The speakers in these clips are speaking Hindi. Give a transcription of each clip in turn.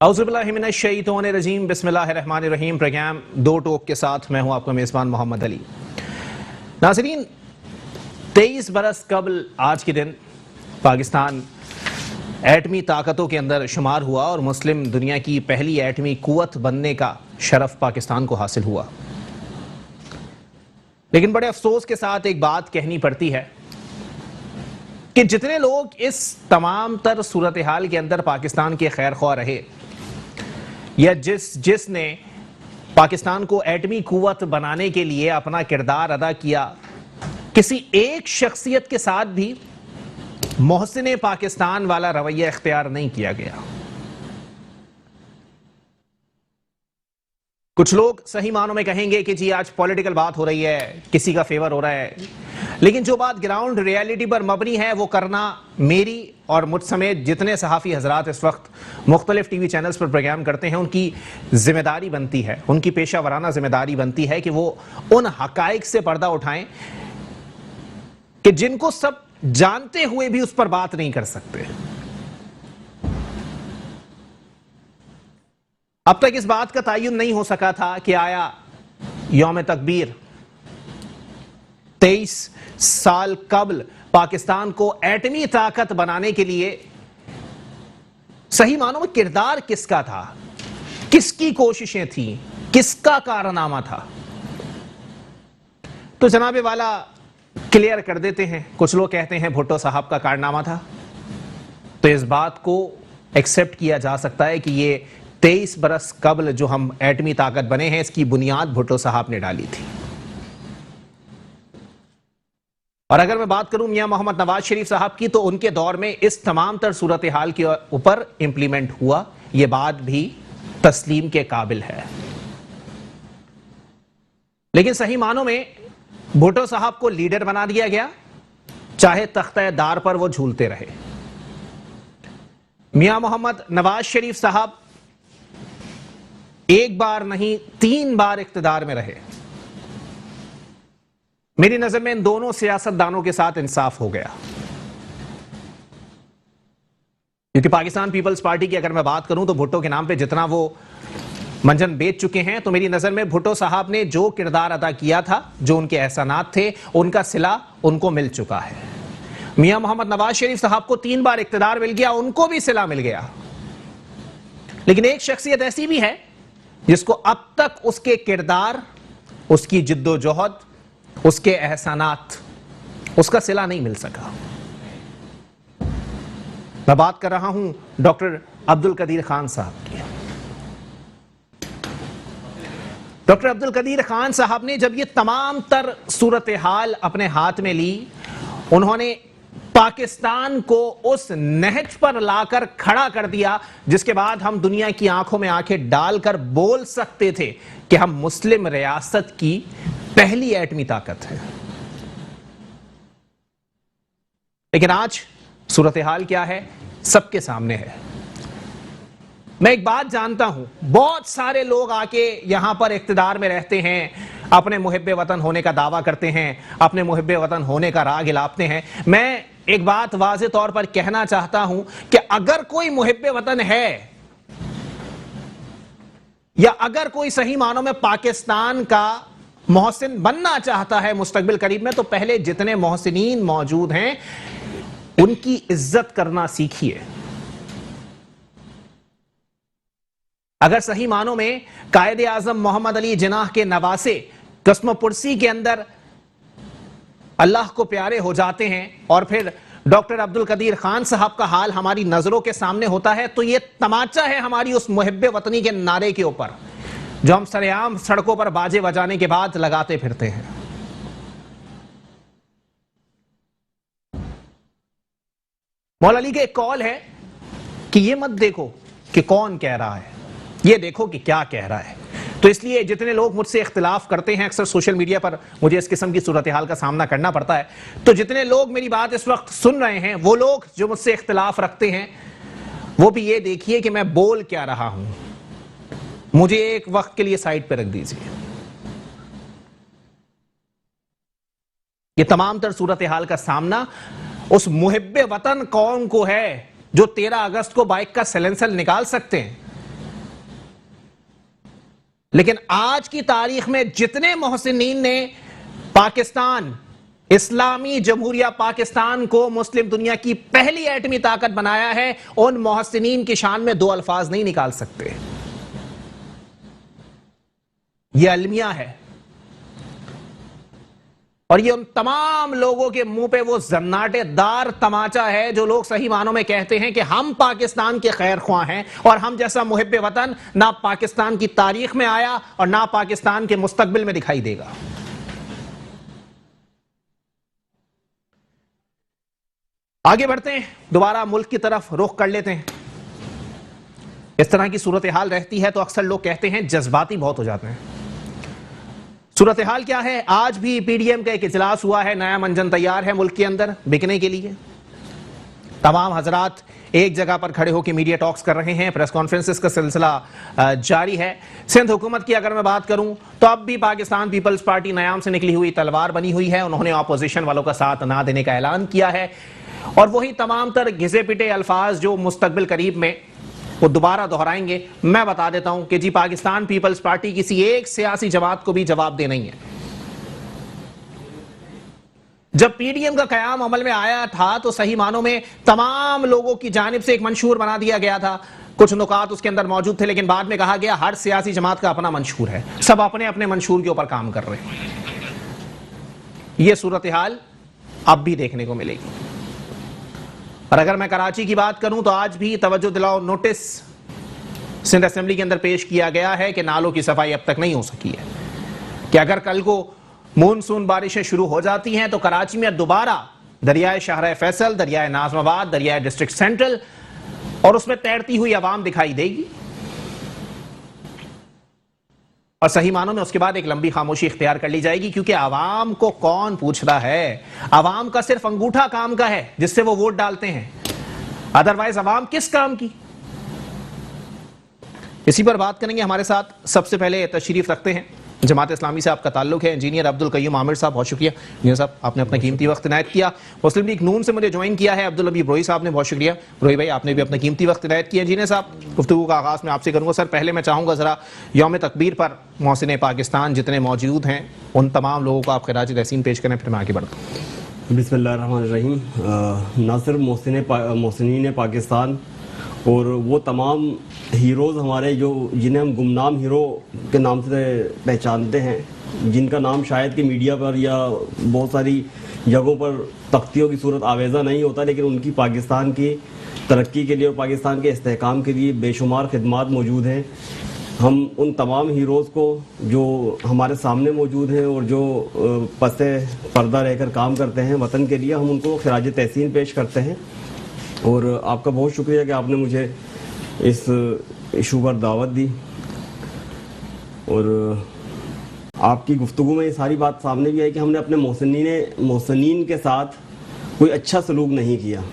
औज़ुबिल्लाहिमिनश्शैतानिर्रजीम बिस्मिल्लाहिर्रहमानिर्रहीम। प्रोग्राम दो टोक के साथ मैं हूं आपका मेज़बान मोहम्मद अली। नाज़रीन, 23 बरस कबल आज के दिन पाकिस्तान एटमी ताकतों के अंदर शुमार हुआ और मुस्लिम दुनिया की पहली एटमी कुव्वत बनने का शरफ पाकिस्तान को हासिल हुआ। लेकिन बड़े अफसोस के साथ एक बात कहनी पड़ती है कि जितने लोग इस तमाम तर सूरत हाल के अंदर पाकिस्तान के खैर ख्वाह रहे या जिसने पाकिस्तान को एटमी कुव्वत बनाने के लिए अपना किरदार अदा किया, किसी एक शख्सियत के साथ भी मोहसिन पाकिस्तान वाला रवैया इख्तियार नहीं किया गया। कुछ लोग सही मानों में कहेंगे कि जी आज पॉलिटिकल बात हो रही है, किसी का फेवर हो रहा है, लेकिन जो बात ग्राउंड रियलिटी पर मबनी है वो करना मेरी और मुझ समेत जितने सहाफ़ी हजरात इस वक्त मुख्तलिफ टीवी चैनल्स पर प्रोग्राम करते हैं उनकी जिम्मेदारी बनती है, उनकी पेशा वराना जिम्मेदारी बनती है कि वो उन हकाइक से पर्दा उठाएं कि जिनको सब जानते हुए भी उस पर बात नहीं कर सकते। अब तक इस बात का तयन नहीं हो सका था कि आया यौम तकबीर 23 साल कबल पाकिस्तान को एटमी ताकत बनाने के लिए सही मानों में किरदार किसका था, किसकी कोशिशें थी, किसका कारनामा था। तो जनाबे वाला क्लियर कर देते हैं। कुछ लोग कहते हैं भुट्टो साहब का कारनामा था, तो इस बात को एक्सेप्ट किया जा सकता है कि ये 23 बरस कबल जो हम एटमी ताकत बने हैं इसकी बुनियाद भुट्टो साहब ने डाली थी। और अगर मैं बात करूं मियां मोहम्मद नवाज शरीफ साहब की, तो उनके दौर में इस तमाम तर सूरत हाल के ऊपर इंप्लीमेंट हुआ, यह बात भी तस्लीम के काबिल है। लेकिन सही मानों में भुट्टो साहब को लीडर बना दिया गया, चाहे तख्ते-ए-दार पर वो झूलते रहे। मियां मोहम्मद नवाज शरीफ साहब एक बार नहीं 3 बार इख्तिदार में रहे। मेरी नजर में इन दोनों सियासतदानों के साथ इंसाफ हो गया, क्योंकि पाकिस्तान पीपल्स पार्टी की अगर मैं बात करूं तो भुट्टो के नाम पे जितना वो मंजन बेच चुके हैं, तो मेरी नजर में भुट्टो साहब ने जो किरदार अदा किया था, जो उनके एहसानात थे, उनका सिला उनको मिल चुका है। मियां मोहम्मद नवाज शरीफ साहब को 3 बार इख्तिदार मिल गया, उनको भी सिला मिल गया। लेकिन एक शख्सियत ऐसी भी है जिसको अब तक उसके किरदार, उसकी जिद्दोजहद, उसके एहसानात, उसका सिला नहीं मिल सका। मैं बात कर रहा हूं डॉक्टर अब्दुल कदीर खान साहब की। डॉक्टर अब्दुल कदीर खान साहब ने जब ये तमाम तर सूरत हाल अपने हाथ में ली, उन्होंने पाकिस्तान को उस नहज पर लाकर खड़ा कर दिया जिसके बाद हम दुनिया की आंखों में आंखें डालकर बोल सकते थे कि हम मुस्लिम रियासत की पहली एटमी ताकत है। लेकिन आज सूरत हाल क्या है, सबके सामने है। मैं एक बात जानता हूं, बहुत सारे लोग आके यहां पर इख्तिदार में रहते हैं, अपने मुहिब्बे वतन होने का दावा करते हैं, अपने मुहिब्बे वतन होने का राग इलापते हैं। मैं एक बात वाज़े तौर पर कहना चाहता हूं कि अगर कोई मुहिब्बे वतन है या अगर कोई सही मानों में पाकिस्तान का मोहसिन बनना चाहता है मुस्तकबिल करीब में, तो पहले जितने मोहसिनीन मौजूद हैं उनकी इज्जत करना सीखिए। अगर सही मानों में कायदे आजम मोहम्मद अली जिन्नाह के नवासे कस्म पुरसी के अंदर अल्लाह को प्यारे हो जाते हैं और फिर डॉक्टर अब्दुल कदीर खान साहब का हाल हमारी नजरों के सामने होता है, तो यह तमाचा है हमारी उस मुहिब्बे वतनी के नारे के ऊपर जो हम सरेआम सड़कों पर बाजे बजाने के बाद लगाते फिरते हैं। मौला अली के एक कॉल है कि यह मत देखो कि कौन कह रहा है, यह देखो कि क्या कह रहा है। तो इसलिए जितने लोग मुझसे इख्तिलाफ करते हैं, अक्सर सोशल मीडिया पर मुझे इस किस्म की सूरत हाल का सामना करना पड़ता है, तो जितने लोग मेरी बात इस वक्त सुन रहे हैं, वो लोग जो मुझसे इख्तिलाफ रखते हैं, वो भी ये देखिए कि मैं बोल क्या रहा हूं। मुझे एक वक्त के लिए साइड पर रख दीजिए। ये तमाम तर सूरत हाल का सामना उस मुहिब्बे वतन कौम को है जो 13 अगस्त को बाइक का साइलेंसर निकाल सकते हैं, लेकिन आज की तारीख में जितने मोहसिनीन ने पाकिस्तान, इस्लामी जमहूरिया पाकिस्तान को मुस्लिम दुनिया की पहली एटमी ताकत बनाया है, उन मोहसिनीन की शान में दो अल्फाज नहीं निकाल सकते। यह अलमिया है और ये उन तमाम लोगों के मुंह पे वो जन्नाटेदार तमाचा है जो लोग सही मानों में कहते हैं कि हम पाकिस्तान के खैर ख्वाह हैं और हम जैसा मुहिब्बे वतन ना पाकिस्तान की तारीख में आया और ना पाकिस्तान के मुस्तकबिल में दिखाई देगा। आगे बढ़ते हैं, दोबारा मुल्क की तरफ रुख कर लेते हैं। इस तरह की सूरत हाल रहती है तो अक्सर लोग कहते हैं जज्बाती बहुत हो जाते हैं। सूरत हाल क्या है? आज भी पीडीएम का एक इजलास हुआ है, नया मंजन तैयार है मुल्क के अंदर बिकने के लिए। तमाम हजरात एक जगह पर खड़े होकर मीडिया टॉक्स कर रहे हैं, प्रेस कॉन्फ्रेंसेस का सिलसिला जारी है। सिंध हुकूमत की अगर मैं बात करूं तो अब भी पाकिस्तान पीपल्स पार्टी नयाम से निकली हुई तलवार बनी हुई है। उन्होंने अपोजिशन वालों का साथ ना देने का ऐलान किया है और वही तमाम तर घिसे पिटे अल्फाज जो मुस्तकबिल करीब में वो दोबारा दोहराएंगे। मैं बता देता हूं कि जी पाकिस्तान पीपल्स पार्टी किसी एक सियासी जमात को भी जवाब दे नहीं है। जब पीडीएम का कयाम अमल में आया था तो सही मानों में तमाम लोगों की जानिब से एक मंशूर बना दिया गया था, कुछ नुकात उसके अंदर मौजूद थे, लेकिन बाद में कहा गया हर सियासी जमात का अपना मंशूर है, सब अपने अपने मंशूर के ऊपर काम कर रहे हैं। यह सूरत हाल अब भी देखने को मिलेगी। और अगर मैं कराची की बात करूं तो आज भी तवज्जो दिलाओ नोटिस सिंध असेंबली के अंदर पेश किया गया है कि नालों की सफाई अब तक नहीं हो सकी है, कि अगर कल को मानसून बारिशें शुरू हो जाती हैं तो कराची में दोबारा दरियाए शाहरा फैसल, दरियाए नाजमाबाद, दरियाए डिस्ट्रिक्ट सेंट्रल और उसमें तैरती हुई आवाम दिखाई देगी और सही मानों में उसके बाद एक लंबी खामोशी इख्तियार कर ली जाएगी, क्योंकि आवाम को कौन पूछ रहा है? आवाम का सिर्फ अंगूठा काम का है जिससे वो वोट डालते हैं, अदरवाइज आवाम किस काम की? इसी पर बात करेंगे। हमारे साथ सबसे पहले तशरीफ रखते हैं, जमात इस्लामी से आपका ताल्लुक है, इंजीनियर अब्दुल कय्यूम आमिर साहब, बहुत शुक्रिया इंजीनियर साहब, आपने अपना कीमती वक्त इनायत किया। मुस्लिम लीग नून से मुझे ज्वाइन किया है अब्दुल हबीब रोही साहब ने, बहुत शुक्रिया रोही भाई, आपने भी अपना कीमती वक्त इनायत किया। इंजीनियर साहब, गुफ्तगू का आगाज़ मैं आपसे करूँगा। सर पहले मैं चाहूँगा ज़रा यौम तकबीर पर मोहसिन पाकिस्तान जितने मौजूद हैं उन तमाम लोगों को आप खिराज तहसीन पेश करें, फिर मैं आगे बढ़ता हूँ। बिस्मिल्लाहिर्रहमानिर्रहीम। ना सिर्फ मोहसिनीन पाकिस्तान और वो तमाम हीरोज़ हमारे जो जिन्हें हम गुमनाम हीरो के नाम से पहचानते हैं, जिनका नाम शायद कि मीडिया पर या बहुत सारी जगहों पर तख्तियों की सूरत आवेज़ा नहीं होता, लेकिन उनकी पाकिस्तान की तरक्की के लिए और पाकिस्तान के इस्तेहकाम के लिए बेशुमार खिदमात मौजूद हैं। हम उन तमाम हीरोज़ को जो हमारे सामने मौजूद हैं और जो पसे पर्दा रहकर काम करते हैं वतन के लिए, हम उनको खिराज तहसीन पेश करते हैं। और आपका बहुत शुक्रिया कि आपने मुझे इस इशू पर दावत दी और आपकी गुफ्तगू में ये सारी बात सामने भी आई कि हमने अपने मोहसिनीन के साथ कोई अच्छा सलूक नहीं किया।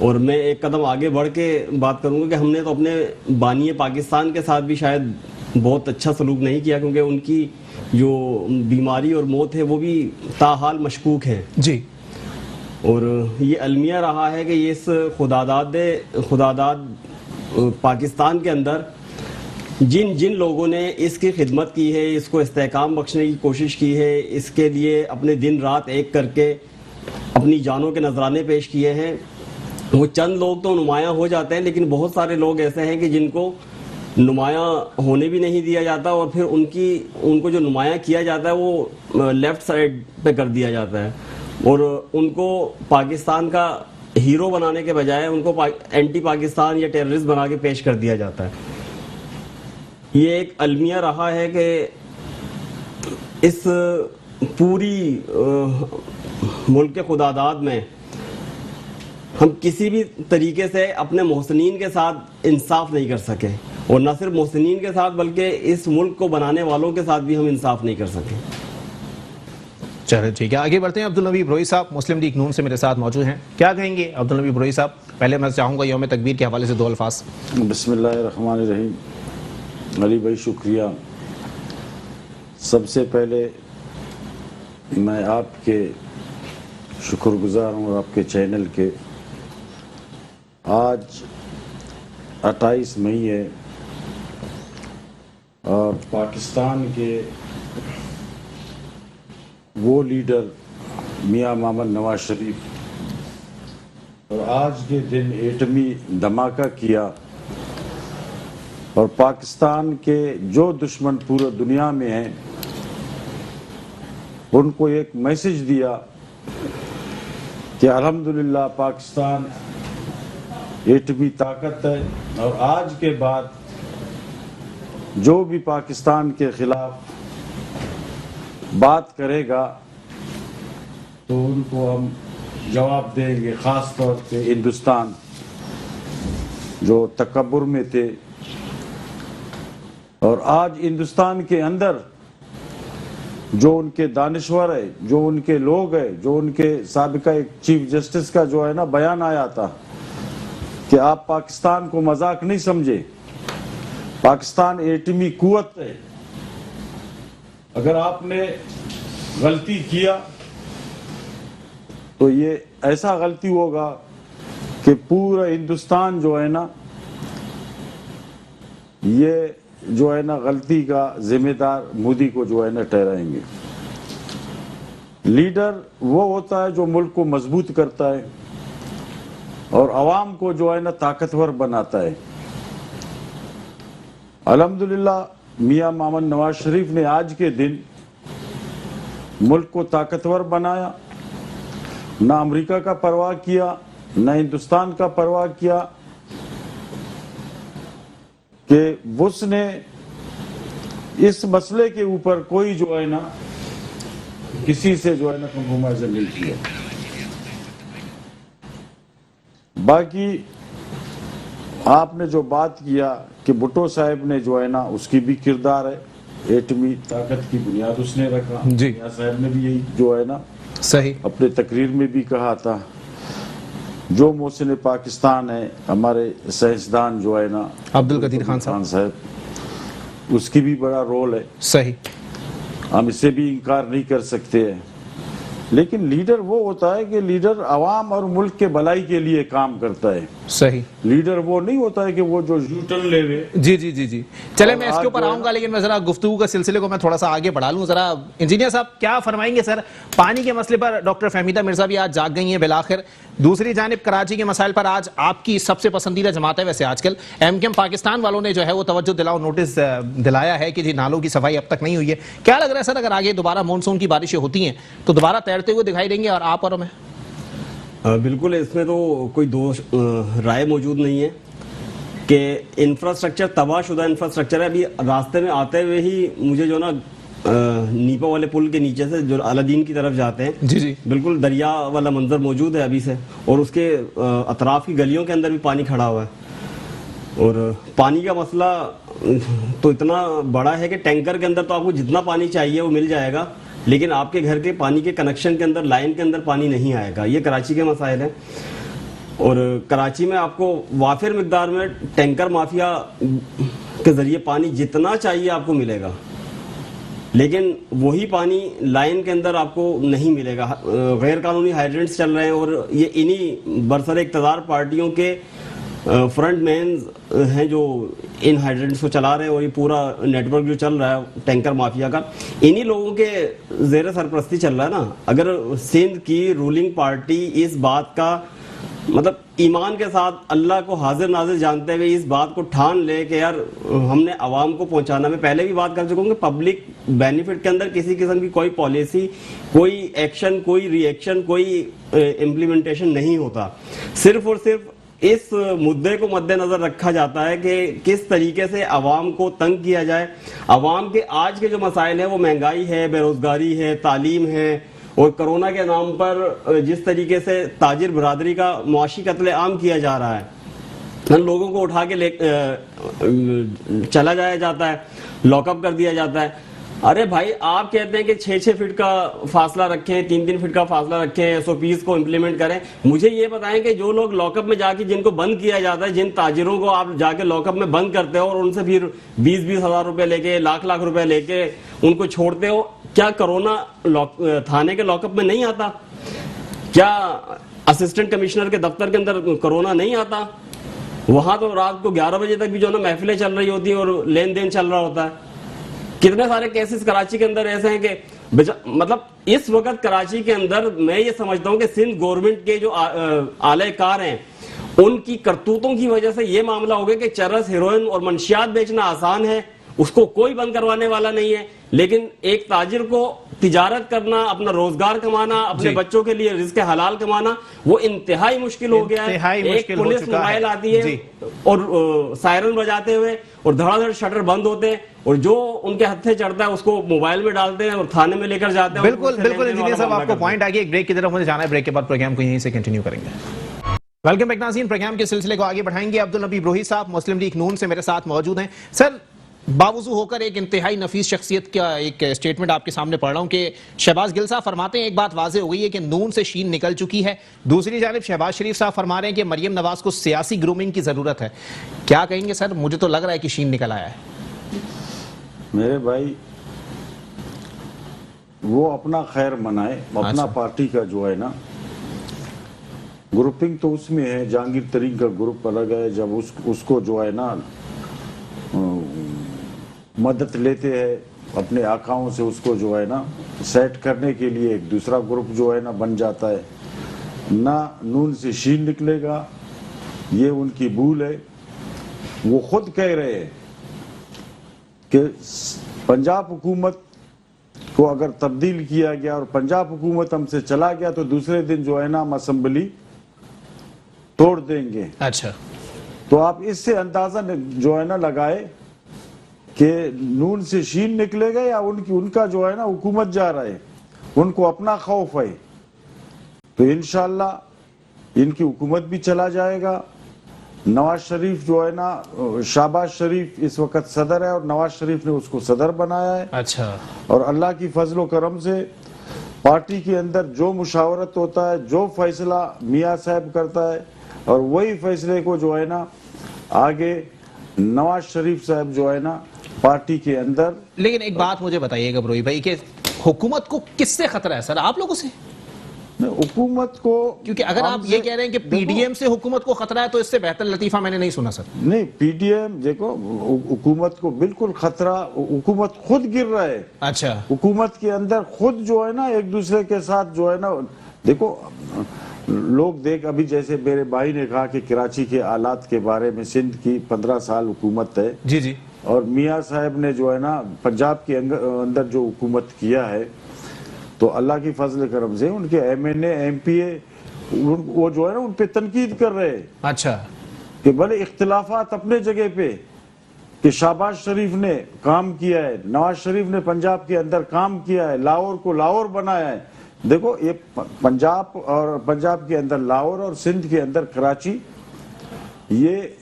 और मैं एक कदम आगे बढ़ के बात करूँगा कि हमने तो अपने बानी पाकिस्तान के साथ भी शायद बहुत अच्छा सलूक नहीं किया, क्योंकि उनकी जो बीमारी और मौत है वो भी ताहाल मशकूक है जी। और ये अलमिया रहा है कि ये इस खुदादाद पाकिस्तान के अंदर जिन जिन लोगों ने इसकी खिदमत की है, इसको इस्तेहकाम बख्शने की कोशिश की है, इसके लिए अपने दिन रात एक करके अपनी जानों के नजराने पेश किए हैं, वो चंद लोग तो नुमायाँ हो जाते हैं, लेकिन बहुत सारे लोग ऐसे हैं कि जिनको नुमायाँ होने भी नहीं दिया जाता और फिर उनको जो नुमायाँ किया जाता है वो लेफ़्ट साइड पे कर दिया जाता है और उनको पाकिस्तान का हीरो बनाने के बजाय उनको एंटी पाकिस्तान या टेररिस्ट बना के पेश कर दिया जाता है। ये एक अलमिया रहा है कि इस पूरी मुल्क के खुदादाद में हम किसी भी तरीके से अपने मोहसिनीन के साथ इंसाफ नहीं कर सके और न सिर्फ मोहसिनीन के साथ बल्कि इस मुल्क को बनाने वालों के साथ भी हम इंसाफ नहीं कर सके। चलिए ठीक है, आगे बढ़ते हैं। अब्दुल हबीब रोही साहब मुस्लिम लीग नून से मेरे साथ मौजूद हैं, क्या कहेंगे अब्दुल हबीब रोही साहब? पहले मैं चाहूँगा यौम तकबीर के हवाले से दो अल्फाज। बिस्मिल्लाहिर्रहमानिर्रहीम। अली भाई शुक्रिया। सबसे पहले मैं आपके शुक्रगुजार हूँ और आपके चैनल के। आज 28 मई है और पाकिस्तान के वो लीडर मियां मोहम्मद नवाज शरीफ और आज के दिन एटमी धमाका किया और पाकिस्तान के जो दुश्मन पूरे दुनिया में हैं उनको एक मैसेज दिया कि अल्हम्दुलिल्लाह पाकिस्तान एटमी ताकत है और आज के बाद जो भी पाकिस्तान के खिलाफ बात करेगा तो उनको हम जवाब देंगे, ख़ास तौर पे हिंदुस्तान जो तकब्बुर में थे। और आज हिंदुस्तान के अंदर जो उनके दानिश्वर है, जो उनके लोग है, जो उनके साबिका एक चीफ जस्टिस का जो है ना बयान आया था कि आप पाकिस्तान को मजाक नहीं समझे, पाकिस्तान एटमी कुव्वत है, अगर आपने गलती किया तो ये ऐसा गलती होगा कि पूरा हिंदुस्तान जो है ना ये जो है ना गलती का जिम्मेदार मोदी को जो है ना ठहराएंगे। लीडर वो होता है जो मुल्क को मजबूत करता है और आवाम को जो है ना ताकतवर बनाता है। अल्हम्दुलिल्लाह मियां मोहम्मद नवाज शरीफ ने आज के दिन मुल्क को ताकतवर बनाया, ना अमेरिका का परवाह किया, ना हिंदुस्तान का परवाह किया कि उसने इस मसले के ऊपर कोई जो है ना किसी से जो है ना कंप्रोमाइज नहीं किया। बाकी आपने जो बात किया कि भुट्टो साहब ने जो है ना उसकी भी किरदार है, एटमी ताकत की बुनियाद उसने रखा जी। मियां साहब ने भी यही जो है ना सही अपने तकरीर में भी कहा था। जो मोहसिन पाकिस्तान है हमारे साइंसदान जो है ना अब्दुल कदीर खान साहब, उसकी भी बड़ा रोल है, सही, हम इससे भी इनकार नहीं कर सकते हैं। लेकिन लीडर वो होता है कि लीडर आवाम और मुल्क के भलाई के लिए काम करता है। सही। लीडर वो नहीं होता है कि वो जो यूटर्न ले ले। जी जी जी जी चले, मैं आज इसके ऊपर जो है आऊंगा, लेकिन मैं जरा गुफ्तगू का सिलसिले को मैं थोड़ा सा आगे बढ़ा लूं। जरा इंजीनियर साहब क्या फरमाएंगे सर, पानी के मसले पर डॉक्टर फहमीदा मिर्जा भी आज जाग गई हैं बिलाखिर। दूसरी जानिब कराची के मसाइल पर आज आपकी सबसे पसंदीदा जमात है वैसे आजकल, एमकेएम पाकिस्तान वालों ने जो है वो तवज्जो दिलाओ नोटिस दिलाया है कि जी नालों की सफाई अब तक नहीं हुई है। क्या लग रहा है सर, अगर आगे दोबारा मानसून की बारिशें होती हैं तो दोबारा तैरते हुए दिखाई देंगे और आप और मैं? बिल्कुल, इसमें तो कोई दो राय मौजूद नहीं है कि इंफ्रास्ट्रक्चर तबाहशुदा इंफ्रास्ट्रक्चर है। अभी रास्ते में आते हुए ही मुझे जो ना नीपा वाले पुल के नीचे से जो अलादीन की तरफ जाते हैं, जी जी बिल्कुल दरिया वाला मंजर मौजूद है अभी से, और उसके अतराफ की गलियों के अंदर भी पानी खड़ा हुआ है। और पानी का मसला तो इतना बड़ा है कि टैंकर के अंदर तो आपको जितना पानी चाहिए वो मिल जाएगा, लेकिन आपके घर के पानी के कनेक्शन के अंदर, लाइन के अंदर पानी नहीं आएगा। ये कराची के मसाइल हैं। और कराची में आपको वाफिर मिकदार में टैंकर माफिया के जरिए पानी जितना चाहिए आपको मिलेगा, लेकिन वही पानी लाइन के अंदर आपको नहीं मिलेगा। गैर कानूनी हाइड्रेंट्स चल रहे हैं और ये इन्हीं बरसर इक़्तिदार पार्टियों के फ्रंट मैन हैं जो इन हाइड्रेंट्स को चला रहे हैं, और ये पूरा नेटवर्क जो चल रहा है टैंकर माफिया का, इन्हीं लोगों के ज़ेर सरपरस्ती चल रहा है ना। अगर सिंध की रूलिंग पार्टी इस बात का मतलब ईमान के साथ अल्लाह को हाजिर नाजिर जानते हुए इस बात को ठान ले कि यार हमने आवाम को पहुंचाना, मैं पहले भी बात कर चुका हूँ कि पब्लिक बेनिफिट के अंदर किसी किस्म की कोई पॉलिसी, कोई एक्शन, कोई रिएक्शन, कोई इम्प्लीमेंटेशन नहीं होता। सिर्फ और सिर्फ इस मुद्दे को मद्देनजर रखा जाता है कि किस तरीके से आवाम को तंग किया जाए। आवाम के आज के जो मसाइल हैं वो महंगाई है, बेरोजगारी है, तालीम है, और कोरोना के नाम पर जिस तरीके से ताजिर बरादरी का मुआशी कत्ल आम किया जा रहा है, लोगों को उठा के चला जाया जाता है, लॉकअप कर दिया जाता है। अरे भाई, आप कहते हैं कि 6-6 फीट का फासला रखें, 3-3 फीट का फासला रखें, एसओपीज को इम्प्लीमेंट करें। मुझे ये बताएं कि जो लोग लॉकअप में जाके, जिनको बंद किया जाता है, जिन ताजिरों को आप जाके लॉकअप में बंद करते हो और उनसे फिर 20-20 हज़ार रुपए लेके, लाख रुपए लेके उनको छोड़ते हो, क्या कोरोना थाने के लॉकअप में नहीं आता? क्या असिस्टेंट कमिश्नर के दफ्तर के अंदर कोरोना नहीं आता? वहां तो रात को 11 बजे तक भी जो ना महफिलें चल रही होती हैं और लेन देन चल रहा होता है। कितने सारे केसेस कराची के अंदर ऐसे हैं कि मतलब इस वक्त कराची के अंदर मैं ये समझता हूं कि सिंध गवर्नमेंट के जो आलाकार हैं उनकी करतूतों की वजह से ये मामला हो गया कि चरस, हेरोइन और मंशियात बेचना आसान है, उसको कोई बंद करवाने वाला नहीं है, लेकिन एक ताजिर को तिजारत करना, अपना रोजगार कमाना, अपने बच्चों के लिए रिज़्क़ हलाल कमाना वो इंतहाई मुश्किल हो गया है। एक पुलिस मोबाइल आती है और सायरन बजाते हुए और धड़ाधड़ शटर बंद होते हैं और जो उनके हत्थे चढ़ता है उसको मोबाइल में डालते हैं और थाने में लेकर जाते हैं। बिल्कुल बिल्कुल इंजीनियर साहब, आपको पॉइंट आ गया। एक ब्रेक की तरफ मुझे जाना है, ब्रेक के बाद प्रोग्राम को यहीं से कंटिन्यू करेंगे। वेलकम बैक नाज़रीन, प्रोग्राम के सिलसिले को आगे बढ़ाएंगे। अब्दुल नबी ब्रोही साहब मुस्लिम लीग नून से मेरे साथ मौजूद हैं। सर, बावजूद होकर एक इंतहाई नफीस शख्सियत का एक स्टेटमेंट आपके सामने पढ़ रहा हूं कि शहबाज गिल साहब फरमाते हैं एक बात वाज़ेह हो गई है कि नून से शीन निकल चुकी है। दूसरी जानिब शहबाज शरीफ साहब फरमा रहे हैं कि मरियम नवाज को सियासी ग्रूमिंग की जरूरत है। क्या कहेंगे सर? मुझे तो लग रहा है कि शीन निकल आया है। मेरे भाई, वो अपना खैर मनाए, अपना पार्टी का जो है ना ग्रुपिंग तो उसमें है, जहांगीर तरीन का ग्रुप अलग है। जब उसको जो है ना मदद लेते हैं अपने आकाओं से, उसको जो है ना सेट करने के लिए एक दूसरा ग्रुप जो है ना बन जाता है। ना नून से शीन निकलेगा, ये उनकी भूल है। वो खुद कह रहे हैं कि पंजाब हुकूमत को अगर तब्दील किया गया और पंजाब हुकूमत हमसे चला गया तो दूसरे दिन जो है ना हम असम्बली तोड़ देंगे। अच्छा, तो आप इससे अंदाजा जो है ना लगाए कि नून से शीन निकलेगा या उनका जो है ना हुकूमत जा रहा है, उनको अपना खौफ है। तो इंशाअल्लाह इनकी हुकूमत भी चला जाएगा। नवाज शरीफ जो है ना, शहबाज शरीफ इस वक्त सदर है और नवाज शरीफ ने उसको सदर बनाया है। अच्छा, और अल्लाह की फजलो करम से पार्टी के अंदर जो मुशावरत होता है, जो फैसला मियाँ साहब करता है और वही फैसले को जो है ना आगे नवाज शरीफ साहब जो है ना पार्टी के अंदर। लेकिन एक बात मुझे बताइएगा ब्रोही भाई कि हुकूमत को किससे खतरा है सर? आप लोगों से? हुकूमत को, क्योंकि अगर आप ये कह रहे हैं कि पीडीएम से हुकूमत को खतरा है तो इससे बेहतर लतीफा मैंने नहीं सुना सर। नहीं, पीडीएम देखो, हुकूमत को बिल्कुल खतरा, हुकूमत खुद गिर रहा है। अच्छा, हुकूमत के अंदर खुद जो है ना एक दूसरे के साथ जो है ना, देखो लोग देख, अभी जैसे मेरे भाई ने कहा कि कराची के हालात के बारे में, सिंध की 15 साल हुकूमत है जी जी, और मियाँ साहब ने जो है ना पंजाब के अंदर जो हुकूमत किया है, तो अल्लाह की फजल करम से उनके एमएनए एमपीए वो जो है ना उन पे तनकीद कर रहे हैं। अच्छा, कि भले इख्तिलाफात अपने जगह पे कि शहबाज शरीफ ने काम किया है, नवाज शरीफ ने पंजाब के अंदर काम किया है, लाहौर को लाहौर बनाया है। देखो ये पंजाब और पंजाब के अंदर लाहौर और सिंध के अंदर कराची, ये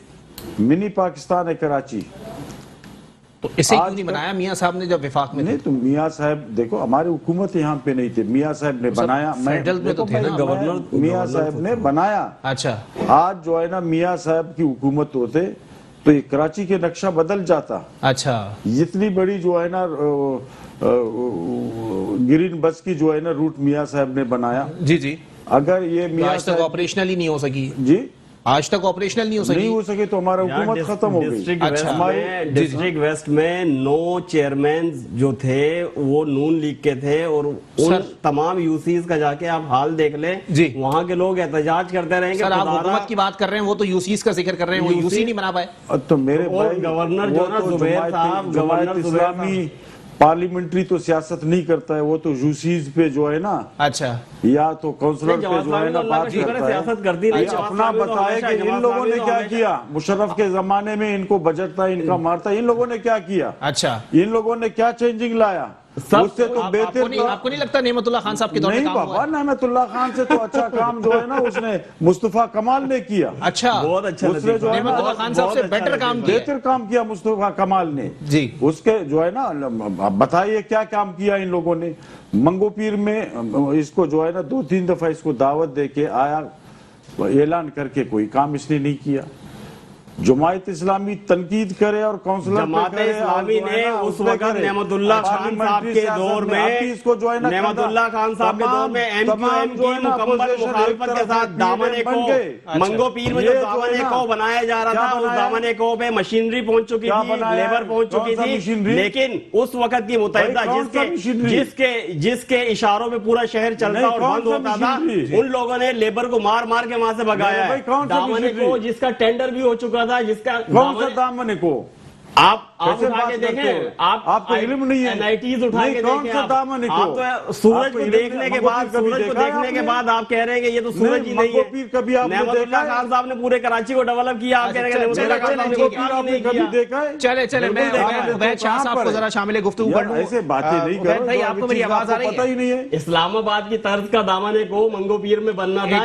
मिनी पाकिस्तान है कराची। तो इसे क्यों नहीं बनाया मियाँ साहब ने जब विफाक में? नहीं, तो मियाँ साहब देखो, हमारी हुकूमत यहाँ पे नहीं थी, मियाँ साहब ने बनाया। फेडरल में तो थे ना गवर्नर, मियाँ साहब ने बनाया। अच्छा, आज जो है ना मियाँ साहब की हुकूमत होते तो ये कराची के नक्शा बदल जाता। अच्छा, इतनी बड़ी जो है ना ग्रीन बस की जो है ना रूट मियाँ साहब ने बनाया। जी जी, अगर ये मियाँ आज तक ऑपरेशनल ही नहीं हो सकी। जी, आज तक ऑपरेशनल नहीं हो सकी। नहीं हो सके तो हमारा हुकूमत खत्म हो गई। डिस्ट्रिक्ट वेस्ट में 9 चेयरमैन जो थे वो नून लीग के थे और उन तमाम यूसीज का जाके आप हाल देख ले जी, वहाँ के लोग एहतजाज करते रहेंगे। सर, आप हुकूमत की बात कर रहे हैं, वो तो यूसीज का जिक्र कर रहे हैं, वो यूसी नहीं बना पाए। तो मेरे भाई गवर्नर जो ना जुबैर साहब, गवर्नर इस्लामी पार्लियामेंट्री तो सियासत नहीं करता है, वो तो यूसीज पे जो है ना, अच्छा, या तो काउंसलर पे जो है ना बात करता है। सियासत करती नहीं। अपना बताए कि इन लोगों ने क्या किया। मुशर्रफ के जमाने में इनको बजट था, इनका मारता, इन लोगों ने क्या किया? अच्छा, इन लोगों ने क्या चेंजिंग लाया? उससे तो बेहतर आपको नहीं लगता नेमतुल्लाह खान साहब के दौर में नहीं बाबा, नेमतुल्लाह खान से तो अच्छा काम जो है ना उसने मुस्तफा कमाल ने किया। अच्छा, बहुत अच्छा, उसने जो है नेमतुल्लाह खान साहब से बेटर काम किया, बेहतर काम किया मुस्तफा कमाल ने जी। उसके जो है ना, बताइए क्या काम किया इन लोगों ने। मंगो पीर में इसको जो है ना 2-3 दफा इसको दावत दे के आया, ऐलान करके कोई काम इसने नहीं किया। जमात इस्लामी तनकीद करे और काउंसलर जमात इस्लामी ने उस वक्त नेमतुल्लाह खान साहब के दौर में नेमतुल्लाह खान साहब के दौर में एमक्यूएम की मुकम्मल मुखालफत के साथ दामन को मंगो पीर में जो दामन को बनाया जा रहा था, उस दामन को पे मशीनरी पहुंच चुकी थी, लेबर पहुंच चुकी थी, लेकिन उस वक्त की मुतहिदा जिसके इशारों में पूरा शहर चलता और बंद होता था, उन लोगों ने लेबर को मार मार के वहां से भगाया है। दामन को जिसका टेंडर भी हो चुका था, जिसका कौन सा दामन को आप उठा के देखें, आपको इल्म नहीं है, एनआईटीज उठा के देखें, आप तो सूरज को देखने के बाद आप कह रहे हैं कि ये तो सूरज ही नहीं है। कभी नेमतुल्लाह खान साहब ने पूरे कराची को डेवलप किया, आप कह रहे हैं नेमतुल्लाह खान साहब ने कभी देखा है? चले मैं उबैद शाह साहब को जरा शामिल गुफ्तगू कर लूं। ऐसे बातें नहीं करो भाई, आपको मेरी आवाज आ रही है? पता ही नहीं है। इस्लामाबाद की तर्ज का दामन को मंगो पीर में बनना था।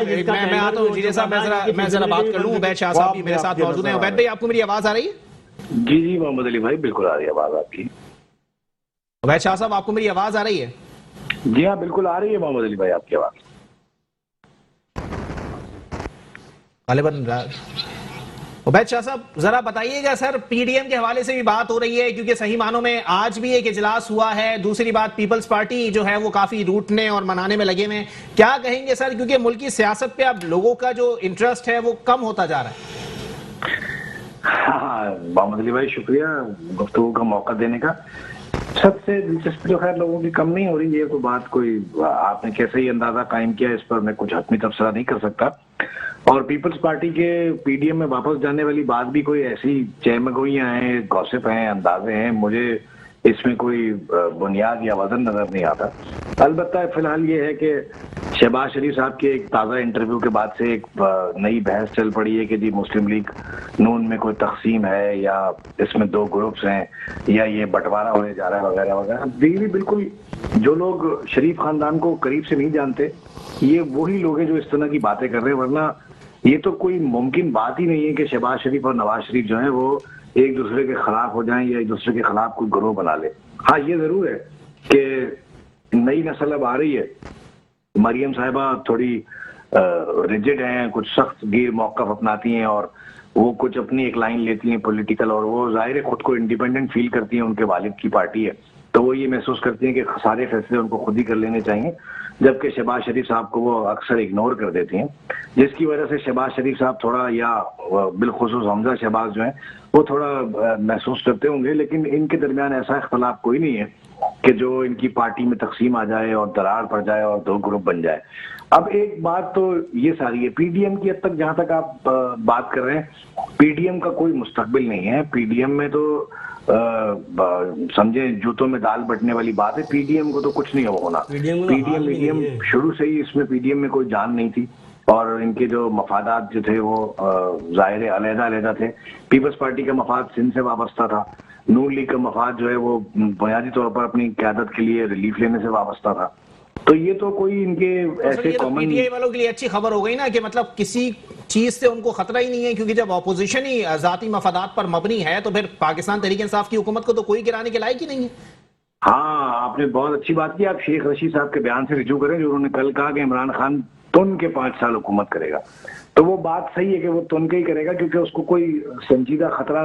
मैं आता हूं जीरे साहब, मैं जरा बात कर लूं। उबैद शाह साहब भी मेरे साथ मौजूद हैं। उबैद भाई, आपको मेरी आवाज आ रही है? जी जी मोहम्मद अली भाई, बिल्कुल आ रही है आवाज आपकी। उबैद शाह साहब, आपको मेरी आवाज आ रही है? जी हाँ, बिल्कुल आ रही है मोहम्मद अली भाई आपकी आवाज। उबैद शाह साहब, जरा बताइएगा सर, पीडीएम के हवाले से भी बात हो रही है, क्योंकि सही मानों में आज भी एक इजलास हुआ है। दूसरी बात, पीपल्स पार्टी जो है वो काफी रूटने और मनाने में लगे हुए हैं। क्या कहेंगे सर, क्योंकि मुल्क की सियासत पे अब लोगों का जो इंटरेस्ट है वो कम होता जा रहा है? हाँ मोहम्मद अली भाई, शुक्रिया गुफ्तगू का मौका देने का। सबसे दिलचस्पी तो खैर लोगों की कम नहीं हो रही है। कोई बात, कोई आपने कैसे ही अंदाजा कायम किया, इस पर मैं कुछ हतमी तबसरा नहीं कर सकता। और पीपल्स पार्टी के पीडीएम में वापस जाने वाली बात भी कोई ऐसी चहमगोइयां हैं, गॉसिप हैं, अंदाजे हैं, मुझे इसमें कोई बुनियाद या वजन नजर नहीं आता। अलबत्ता फिलहाल ये है कि शहबाज शरीफ साहब के एक ताज़ा इंटरव्यू के बाद से एक नई बहस चल पड़ी है कि जी मुस्लिम लीग नून में कोई तकसीम है या इसमें दो ग्रुप्स हैं या ये बंटवारा होने जा रहा है वगैरह वगैरह। बिल्कुल जो लोग शरीफ खानदान को करीब से नहीं जानते, ये वही लोग हैं जो इस तरह की बातें कर रहे हैं, वरना ये तो कोई मुमकिन बात ही नहीं है कि शहबाज शरीफ और नवाज शरीफ जो है वो एक दूसरे के खिलाफ हो जाएं या एक दूसरे के खिलाफ कोई गिरोह बना ले। हाँ, ये जरूर है कि नई नस्ल अब आ रही है। मरियम साहिबा थोड़ी रिजिड हैं, कुछ सख्त गिर मौक़िफ़ अपनाती हैं और वो कुछ अपनी एक लाइन लेती हैं पॉलिटिकल, और वो जाहिर है खुद को इंडिपेंडेंट फील करती हैं। उनके वालिद की पार्टी है तो वो ये महसूस करती हैं कि सारे फैसले उनको खुद ही कर लेने चाहिए, जबकि शहबाज शरीफ साहब को वो अक्सर इग्नोर कर देती हैं, जिसकी वजह से शहबाज शरीफ साहब थोड़ा, या बिलखुसूस हमजा शहबाज जो है वो थोड़ा महसूस करते होंगे। लेकिन इनके दरमियान ऐसा इख्तलाफ कोई नहीं है कि जो इनकी पार्टी में तकसीम आ जाए और दरार पड़ जाए और दो ग्रुप बन जाए। अब एक बात तो ये सारी है, पीडीएम की हद तक जहां तक आप बात कर रहे हैं, पीडीएम का कोई मुस्तकबिल नहीं है। पीडीएम में तो समझे जूतों में दाल बटने वाली बात है। पीडीएम को तो कुछ नहीं होना। पीडीएम शुरू से ही इसमें पीडीएम में कोई जान नहीं थी और इनके जो मफादात जो थे वो जाहिर अलग-अलग थे। पीपल्स पार्टी का मफाद सिंध से वाबस्ता था, नून लीग का मफाद जो है वो बुनियादी तौर पर अपनी क़यादत के लिए रिलीफ लेने से वाबस्ता था। तो ये तो कोई इनके ऐसे कॉमन, पीटीआई वालों के लिए अच्छी खबर हो गई ना कि मतलब किसी चीज से उनको खतरा ही नहीं है, क्योंकि जब ऑपोजिशन ही जाती मफादात पर मबनी है तो फिर पाकिस्तान तहरीक इंसाफ की हुकूमत को तो कोई गिराने के लायक ही नहीं है। हाँ, आपने बहुत अच्छी बात की। आप शेख रशीद साहब के बयान से रिजू करें जो उन्होंने कल कहा कि इमरान खान तुन के 5 साल हुकूमत करेगा, तो वो बात सही है कि वो तुन के ही करेगा, क्योंकि उसको कोई संजीदा खतरा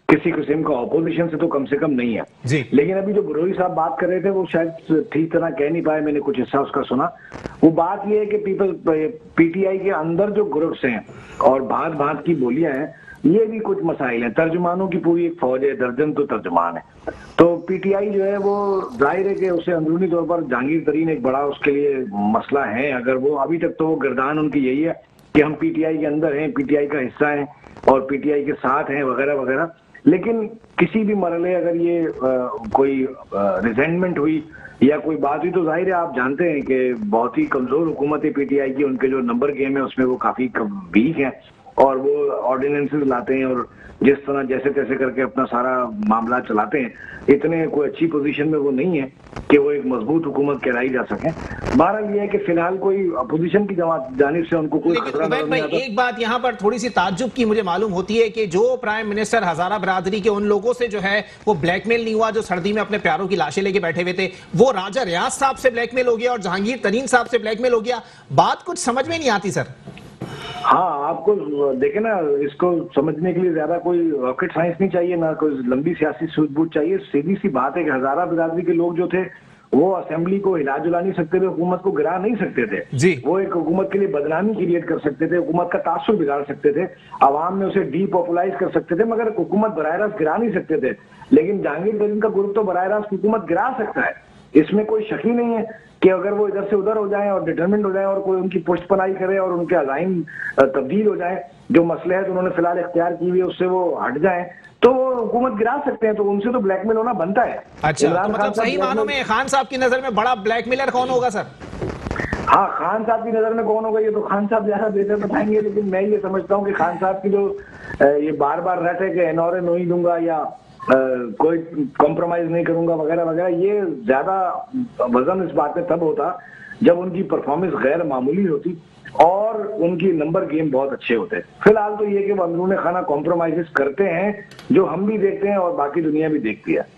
किसी किस्म का ऑपोजिशन से तो कम से कम नहीं है जी। लेकिन अभी जो बुरोही साहब बात कर रहे थे वो शायद ठीक तरह कह नहीं पाए, मैंने कुछ हिस्सा उसका सुना। वो बात ये है कि पीटीआई के अंदर जो ग्रुप्स हैं और भांत भांत की बोलियां हैं, ये भी कुछ मसाइल हैं। तर्जुमानों की पूरी एक फौज है, दर्जन तो तर्जुमान है। तो पीटीआई जो है वो जाहिर है कि उसे अंदरूनी तौर पर जहांगीर तरीन एक बड़ा उसके लिए मसला है। अगर वो अभी तक तो वो गर्दान उनकी यही है कि हम पीटीआई के अंदर हैं, पीटीआई का हिस्सा हैं और पीटीआई के साथ हैं वगैरह वगैरह। लेकिन किसी भी मरहले अगर ये कोई रिजेंटमेंट हुई या कोई बात हुई तो जाहिर है आप जानते हैं कि बहुत ही कमजोर हुकूमत है पीटीआई की। उनके जो नंबर गेम है उसमें वो काफी वीक हैं और वो ऑर्डिनेंसेस लाते हैं और जिस तरह जैसे तैसे करके अपना सारा मामला चलाते हैं। इतने कोई अच्छी पोजीशन में वो नहीं है कि वो एक मजबूत हुकूमत कहलाई जा सके। बहरहाल ये है कि फिलहाल कोई अपोजिशन की जानिब से उनको कोई खतरा नहीं आता। एक बात यहाँ पर थोड़ी सी ताज्जुब की मुझे मालूम होती है कि जो प्राइम मिनिस्टर हजारा बरादरी के उन लोगों से जो है वो ब्लैकमेल नहीं हुआ जो सर्दी में अपने प्यारों की लाशें लेके बैठे हुए थे, वो राजा रियाज साहब से ब्लैकमेल हो गया और जहांगीर तरीन साहब से ब्लैकमेल हो गया। बात कुछ समझ में नहीं आती सर। हाँ, आपको देखे ना, इसको समझने के लिए ज्यादा कोई रॉकेट साइंस नहीं चाहिए, ना कोई लंबी सियासी सूझबूझ चाहिए। सीधी सी बात है कि हजारा बिरादरी के लोग जो थे वो असेंबली को हिला जुला नहीं सकते थे, हुकूमत को गिरा नहीं सकते थे जी। वो एक हुकूमत के लिए बदनामी क्रिएट कर सकते थे, हुकूमत का तासुर बिगाड़ सकते थे, आवाम में उसे डीपॉपुलाइज कर सकते थे, मगर हुकूमत बराह रास्त गिरा नहीं सकते थे। लेकिन जहांगीर तरीन का ग्रुप तो बराह रास्त हुकूमत गिरा सकता है, इसमें कोई शक ही नहीं है कि अगर वो इधर से उधर हो जाए और डिटरमिनेंट हो जाए और कोई उनकी पुष्टपनाही करे और उनके अज़ाइम तब्दील हो जाए, जो मसलहत उन्होंने फिलहाल इख्तियार की हुई है उससे वो हट जाए, तो वो हुकूमत गिरा सकते हैं। तो उनसे तो ब्लैकमेल होना बनता है। अच्छा, इमरान तो खान मतलब साहब सही मानों में खान साहब की नजर में बड़ा ब्लैकमेलर कौन होगा सर? हाँ, खान साहब की नजर में कौन होगा ये तो खान साहब ज्यादा बेहतर बताएंगे, लेकिन मैं ये समझता हूँ कि खान साहब की जो ये बार बार रट है कि एनओरे नहीं दूंगा या कोई कॉम्प्रोमाइज नहीं करूंगा वगैरह वगैरह, ये ज्यादा वजन इस बात में तब होता जब उनकी परफॉर्मेंस गैर मामूली होती और उनकी नंबर गेम बहुत अच्छे होते। फिलहाल तो ये कि वो अंदरूनी खाना कॉम्प्रोमाइजेस करते हैं, जो हम भी देखते हैं और बाकी दुनिया भी देखती है।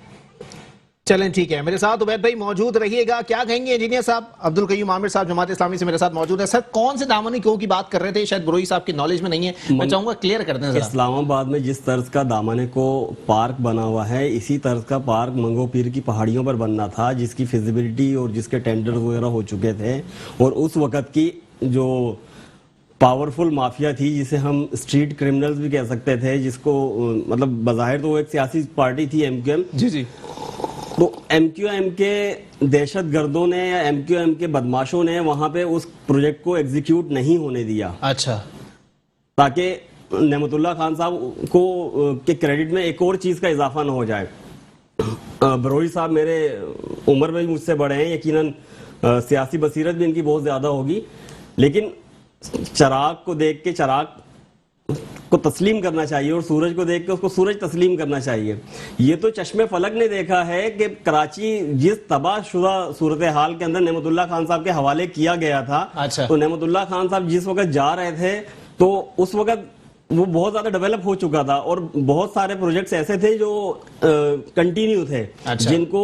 चलें, ठीक है, मेरे साथ उबैद भाई मौजूद रहिएगा। क्या कहेंगे इंजीनियर साहब? अब्दुल कय्यूम आमिर साहब जमात इस्लामी से मेरे साथ मौजूद है। सर, कौन से दामनी क्यों की बात कर रहे थे? शायद ब्रोई साहब की नॉलेज में नहीं है, मैं चाहूंगा क्लियर कर दें। इस्लामाबाद में जिस तर्ज का दामने को पार्क बना हुआ है, इसी तर्ज का पार्क मंगो पीर की पहाड़ियों पर बनना था, जिसकी फिजिबिलिटी और जिसके टेंडर वगैरह हो चुके थे। और उस वक्त की जो पावरफुल माफिया थी, जिसे हम स्ट्रीट क्रिमिनल्स भी कह सकते थे, जिसको मतलब बज़ाहिर तो वो एक सियासी पार्टी थी एमक्यूएम जी जी, तो एमक्यूएम के दहशत गर्दों ने या एमक्यूएम के बदमाशों ने वहां पे उस प्रोजेक्ट को एग्जीक्यूट नहीं होने दिया। अच्छा, ताकि नेमतुल्लाह खान साहब को के क्रेडिट में एक और चीज का इजाफा ना हो जाए। बरोई साहब मेरे उम्र में भी मुझसे बड़े हैं, यकीनन सियासी बसीरत भी इनकी बहुत ज्यादा होगी, लेकिन चराग को देख के चराग को तस्लीम करना चाहिए और सूरज को देख के उसको सूरज तस्लीम करना चाहिए। ये तो चश्मे फलक ने देखा है कि कराची जिस तबाहशुदा सूरत हाल के अंदर नेमतुल्लाह खान साहब के हवाले किया गया था। अच्छा। तो नेमतुल्लाह खान साहब जिस वक्त जा रहे थे तो उस वक्त वो बहुत ज्यादा डेवलप हो चुका था और बहुत सारे प्रोजेक्ट्स ऐसे थे जो कंटिन्यू थे। अच्छा। जिनको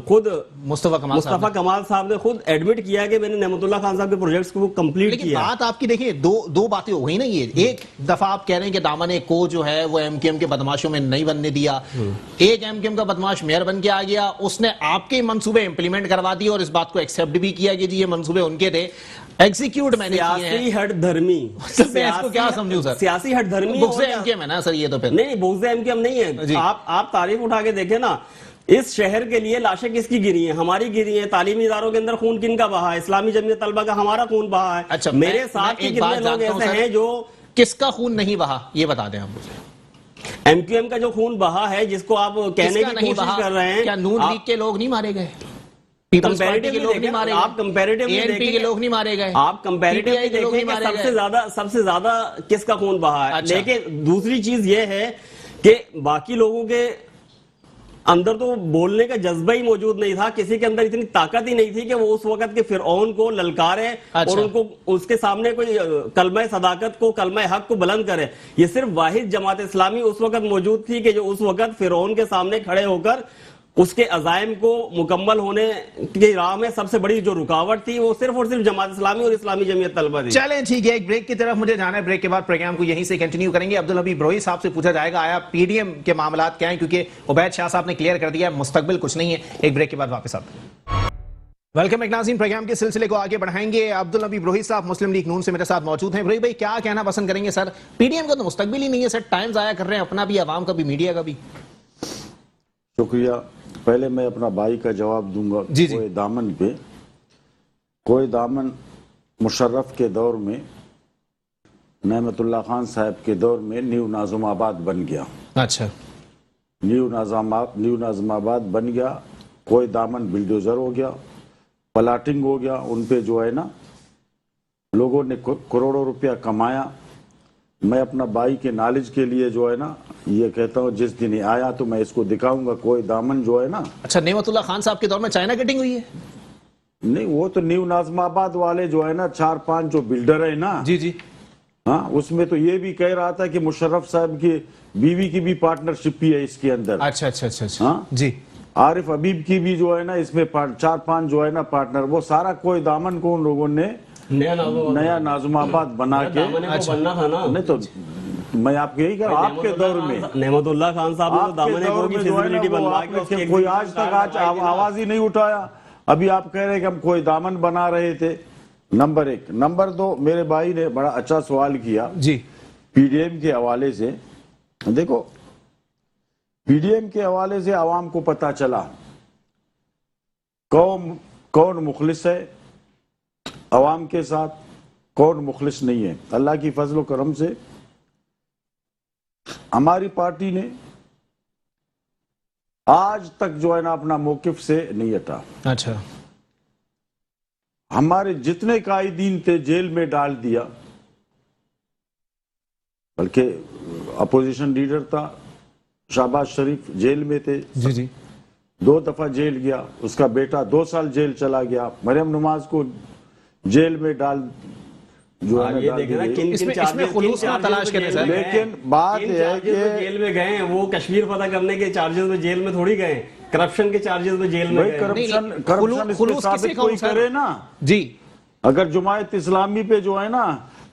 खुद मुस्तफा कमाल साहब ने खुद एडमिट किया कि मैंने नेमतुल्लाह खान साहब के प्रोजेक्ट्स को कंप्लीट किया। बात आपकी देखिए, दो बातें हो गई ना। ये एक दफा आप कह रहे हैं कि दामने को जो है वो एमकेएम के बदमाशों में नहीं बनने दिया। एक एमकेएम का बदमाश मेयर बन के आ गया, उसने आपके मंसूबे इंप्लीमेंट करवा दिए और इस बात को एक्सेप्ट भी किया कि जी ये मंसूबे उनके थे, एग्जीक्यूट मैंने किए हैं। सियासी हठधर्मी, मैं इसको क्या समझूं सर? सियासी हठधर्मी बुग़्ज़ एमकेएम है ना सर ये तो? फिर नहीं, बुग़्ज़ एमकेएम नहीं है। आप तारीफ उठा के देखें ना, इस शहर के लिए लाशें किसकी गिरी हैं? हमारी गिरी हैं। तालीमी इदारों के अंदर खून किनका बहा है? इस्लामी जमीयत तलबा का हमारा खून बहा है। अच्छा, मेरे साथ के कितने लोग ऐसे हैं जो किसका खून नहीं बहा, ये बता दें आप मुझे। एमक्यूएम का जो खून बहा है, जिसको आप कहने की कोशिश कर रहे हैं, क्या नून लीग के लोग नहीं मारे गए? पीपल्स पार्टी के लोग नहीं मारे गए? आप कंपैरेटिवली एएनपी के लोग नहीं मारे गए? आप कंपैरेटिवली देखें कि सबसे ज्यादा किसका खून बहा है। अच्छा। लेकिन दूसरी चीज ये है कि बाकी लोगों के अंदर तो बोलने का जज्बा ही मौजूद नहीं था, किसी के अंदर इतनी ताकत ही नहीं थी कि वो उस वक्त के फिरौन को ललकारे। अच्छा। और उनको उसके सामने कोई कलमा सदाकत को, कलमा हक को बुलंद करे। ये सिर्फ वाहिद जमात इस्लामी उस वक्त मौजूद थी कि जो उस वक्त फिरौन के सामने खड़े होकर उसके अजायम को मुकम्मल होने की राह में सबसे बड़ी जो रुकावट थी वो सिर्फ और सिर्फ जमात इस्लामी और इस्लामी जमीयत तलबा थी। चलें, ठीक है, एक ब्रेक की तरफ मुझे जाना है। ब्रेक के बाद प्रोग्राम को यहीं से कंटिन्यू करेंगे। अब्दुल हबीब ब्रोई साहब से पूछा जाएगा आया पीडीएम के मामलात क्या हैं, क्योंकि उबैद शाह साहब ने क्लियर कर दिया मुस्तकबिल कुछ नहीं है। एक ब्रेक के बाद वापस आते हैं। वेलकम एक नाज़रीन, प्रोग्राम के सिलसिले को आगे बढ़ाएंगे। अब्दुल हबीब ब्रोई साहब मुस्लिम लीग नून से मेरे साथ मौजूद हैं। ब्रोई भाई, क्या कहना पसंद करेंगे सर? पीडीएम का तो मुस्तकबिल ही नहीं है सर, टाइम जाया कर रहे हैं अपना भी, आवाम का भी, मीडिया का भी। शुक्रिया। पहले मैं अपना भाई का जवाब दूंगा। जी जी। कोई दामन पे, कोई दामन मुशर्रफ के दौर में, नेमतुल्लाह खान साहब के दौर में न्यू नाज़िमाबाद बन गया। अच्छा। न्यू नाज़िमाबाद बन गया। कोई दामन बिल्डोजर हो गया, प्लाटिंग हो गया, उन पे जो है ना लोगों ने करोड़ों रुपया कमाया। मैं अपना भाई के नॉलेज के लिए जो है ना ये कहता हूँ, जिस दिन आया तो मैं इसको दिखाऊंगा। कोई दामन जो है ना। अच्छा, नेमतुल्लाह खान साहब के दौर में चाइना कटिंग हुई है? नहीं, वो तो न्यू नाज़िमाबाद वाले जो है ना 4-5 जो बिल्डर है ना। जी जी। हाँ, उसमें तो ये भी कह रहा था कि मुशर्रफ साहब की बीवी की भी पार्टनरशिप भी है इसके अंदर। अच्छा अच्छा अच्छा अच्छा। हाँ जी। आरिफ हबीब की भी जो है ना इसमें 4-5 जो है ना पार्टनर, वो सारा कोई दामन को उन लोगों ने नया नाज़िमाबाद बना के, बनना था ना। नहीं तो मैं आपको यही कह रहा हूं, आपके दौर में नेमतुल्लाह खान साहब ने तो दामन दौर में जो है ना, वो आपने कोई आज तक आवाज ही नहीं उठाया। अभी आप कह रहे हैं कि हम कोई दामन बना रहे थे। नंबर 1। नंबर 2, मेरे भाई ने बड़ा अच्छा सवाल किया जी पीडीएम के हवाले से। देखो, पीडीएम के हवाले से आवाम को पता चला कौन मुखलिस है आवाम के साथ, कौन मुखलिस नहीं है। अल्लाह की फजल करम से हमारी पार्टी ने आज तक जो है ना अपना मौकिफ से नहीं हटा। अच्छा, हमारे जितने कायदीन थे जेल में डाल दिया, बल्कि अपोजिशन लीडर था शहबाज शरीफ जेल में थे, जी जी 2 दफा जेल गया, उसका बेटा 2 साल जेल चला गया, मरियम नमाज को जेल में डाल जो है ये देखना इसमें खुलूस ना तलाश करें सर। लेकिन बात यह है कि जेल में गए हैं वो कश्मीर फतह करने के चार्जेस में जेल में थोड़ी गए, करप्शन के चार्जेस में जेल में गए। करप्शन साबित कोई करे ना जी। अगर जुमायत इस्लामी पे जो है ना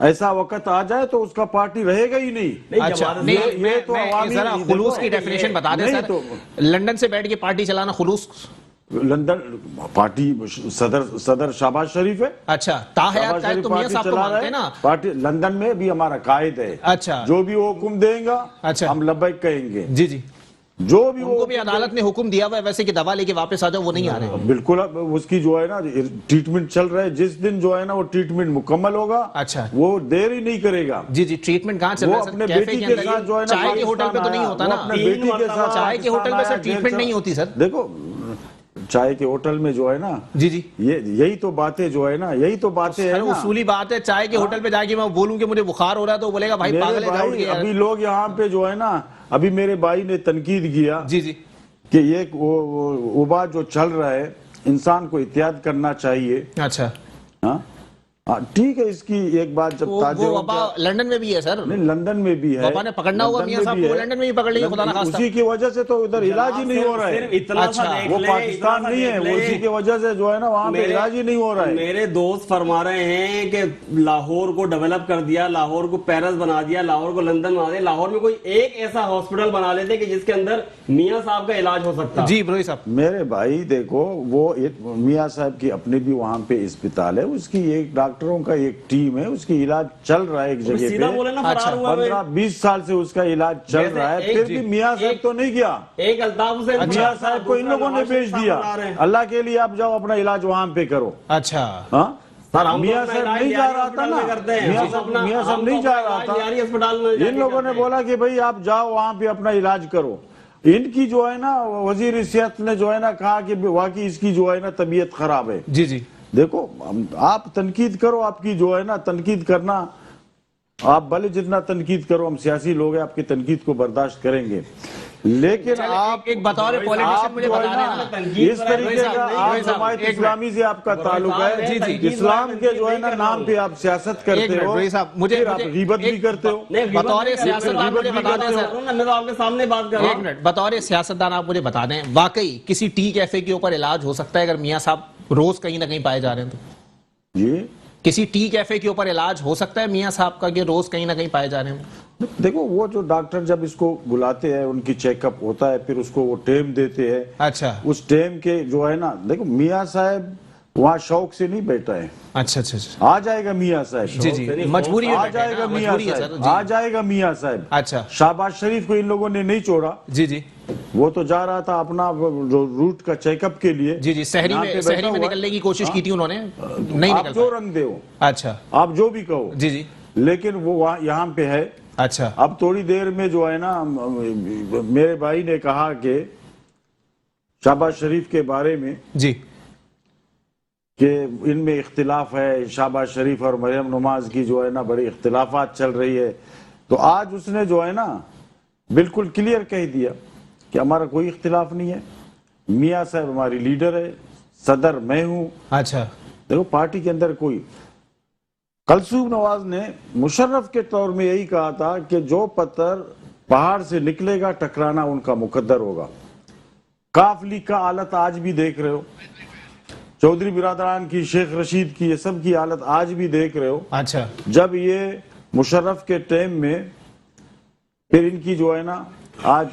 ऐसा वक्त आ जाए तो उसका पार्टी रहेगा ही नहीं। अच्छा, नहीं मैं जरा खुलूस की डेफिनेशन बता दें सर। तो लंदन से बैठ के पार्टी चलाना खुलूस? लंदन पार्टी सदर शहबाज शरीफ है। अच्छा, ताहयात कायद तो मियां साहब को मानते हैं ना। पार्टी लंदन में भी हमारा कायद है। अच्छा, जो भी वो हुक्म देगा अच्छा हम लब्बैक कहेंगे। जी जी, जो भी उनको भी अदालत ने हुक्म दिया हुआ है वैसे कि दवा लेके वापस आ जाओ, वो नहीं आ रहे हैं। बिल्कुल, उसकी जो है ना ट्रीटमेंट चल रहा है, जिस दिन जो है ना वो ट्रीटमेंट मुकम्मल होगा, अच्छा, वो देर ही नहीं करेगा। जी जी, ट्रीटमेंट कहाँ चल रहा है? अपने बेटी के साथ जो है ना चाय के होटल पे तो नहीं होता ना? अपने बेटी के साथ चाय के होटल पे सर ट्रीटमेंट नहीं होती सर। देखो, चाय के होटल में जो है ना, जी जी, यही तो बातें जो है ना, यही तो बातें है ना। उसूली बात है। चाय के होटल पे जाके मैं बोलूं कि मुझे बुखार हो रहा है तो बोलेगा भाई पागल है, दौड़ गया। अभी लोग यहाँ पे जो है ना, अभी मेरे भाई ने तनकीद किया जी जी कि ये वो बात जो चल रहा है, इंसान को एहतियात करना चाहिए। अच्छा, हाँ ठीक है, इसकी एक बात जब ताजे वो वबा लंदन में भी है सर। नहीं, लंदन में भी है। वबा ने पकड़ना होगा मियां साहब को, लंदन में भी पकड़ लीजिए खुदा ना खास्ता। उसी की वजह से तो उधर इलाज ही नहीं हो रहा है। अच्छा, वो पाकिस्तान नहीं है, वो उसी की वजह से जो है ना वहाँ पे इलाज ही नहीं हो रहा है। मेरे दोस्त फरमा रहे हैं कि लाहौर को डेवलप कर दिया, लाहौर को पेरिस बना दिया, लाहौर को लंदन बना दिया, लाहौर में कोई एक ऐसा हॉस्पिटल बना लेते कि जिसके अंदर मियां साहब का इलाज हो सकता। जी ब्रोई साहब, मेरे भाई देखो, वो मियां साहब की अपने भी वहाँ पे अस्पताल है, उसकी एक डॉक्टरों का एक टीम है, उसकी इलाज चल रहा है एक जगह पे। 15-20 साल से उसका इलाज चल रहा है, फिर भी मियां साहब तो नहीं गया। एक अल्ताफ हुसैन मियां साहब को इन लोगों ने भेज दिया, अल्लाह के लिए आप जाओ अपना इलाज वहाँ पे करो। अच्छा, हाँ, मियां साहब नहीं जा रहा था ना, मियां साहब नहीं जा रहा था। अस्पताल में इन लोगों ने बोला कि भाई आप जाओ वहाँ पे अपना इलाज करो। इनकी जो है ना वजीर सेहत ने जो है ना कहा कि वाकई इसकी जो है ना तबीयत खराब है। जी जी, देखो, आप तनकीद करो, आपकी जो है ना तनकीद करना, आप भले जितना तनकीद करो, हम सियासी लोग हैं, आपकी तनकीद को बर्दाश्त करेंगे, लेकिन आप एक बतौर पॉलिटिशियन मुझे बता देना, इस तरीके का आप जमात इस्लामी से आपका ताल्लुक है। जी जी, इस्लाम के जो है ना नाम पे आप सियासत करते हो, मुझे आप गीबत भी करते हो। बतौर सियासतदान मुझे बता दें सर, मैं तो आपके सामने बात कर रहा हूं। एक मिनट, बतौर सियासतदान आप मुझे बता दें, वाकई किसी टी कैफे के ऊपर इलाज हो सकता है अगर मियां साहब रोज कहीं ना कहीं पाए जा रहे हैं तो? जी, किसी टी कैफे के ऊपर इलाज हो सकता है मियां साहब का कि रोज कहीं ना कहीं पाए जा रहे हैं? देखो, वो जो डॉक्टर जब इसको बुलाते हैं, उनकी चेकअप होता है, फिर उसको वो टेम देते हैं। अच्छा, उस टेम के जो है ना, देखो मियां साहब वहाँ शौक से नहीं बैठा है। अच्छा अच्छा अच्छा, आ जाएगा मियां साहब, जी जी, मजबूरी में आ बैठे हैं जाएगा ना, मियां मजबूरी है साहब, सर, जी। आ जाएगा मियां साहब। अच्छा, शहबाज शरीफ को इन लोगों ने नहीं छोड़ा। जी जी वो तो जा रहा था अपना रूट का चेकअप के लिए। जी जी, शहरी में निकलने की कोशिश की थी उन्होंने, नहीं आप निकल जो पाए। रंग दो, अच्छा, आप जो भी कहो, जी जी, लेकिन वो वहाँ यहाँ पे है। अच्छा, अब थोड़ी देर में जो है ना मेरे भाई ने कहा कि शहबाज शरीफ के बारे में जी, कि इनमें इख्तिलाफ है, शहबाज शरीफ और मरियम नमाज की जो है ना बड़ी इख्तिलाफात चल रही है। तो आज उसने जो है ना बिल्कुल क्लियर कह दिया कि हमारा कोई इख्तिलाफ नहीं है, मियां साहब हमारी लीडर है, सदर मैं हूं। अच्छा, देखो, पार्टी के अंदर कोई, कलसूम नवाज ने मुशर्रफ के तौर में यही कहा था कि जो पत्थर पहाड़ से निकलेगा टकराना उनका मुकद्दर होगा। काफ लीग का हालत आज भी देख रहे हो, चौधरी बिरादरान की, शेख रशीद की, ये सब की हालत आज भी देख रहे हो। अच्छा, जब ये मुशर्रफ के टाइम में फिर इनकी जो है ना आज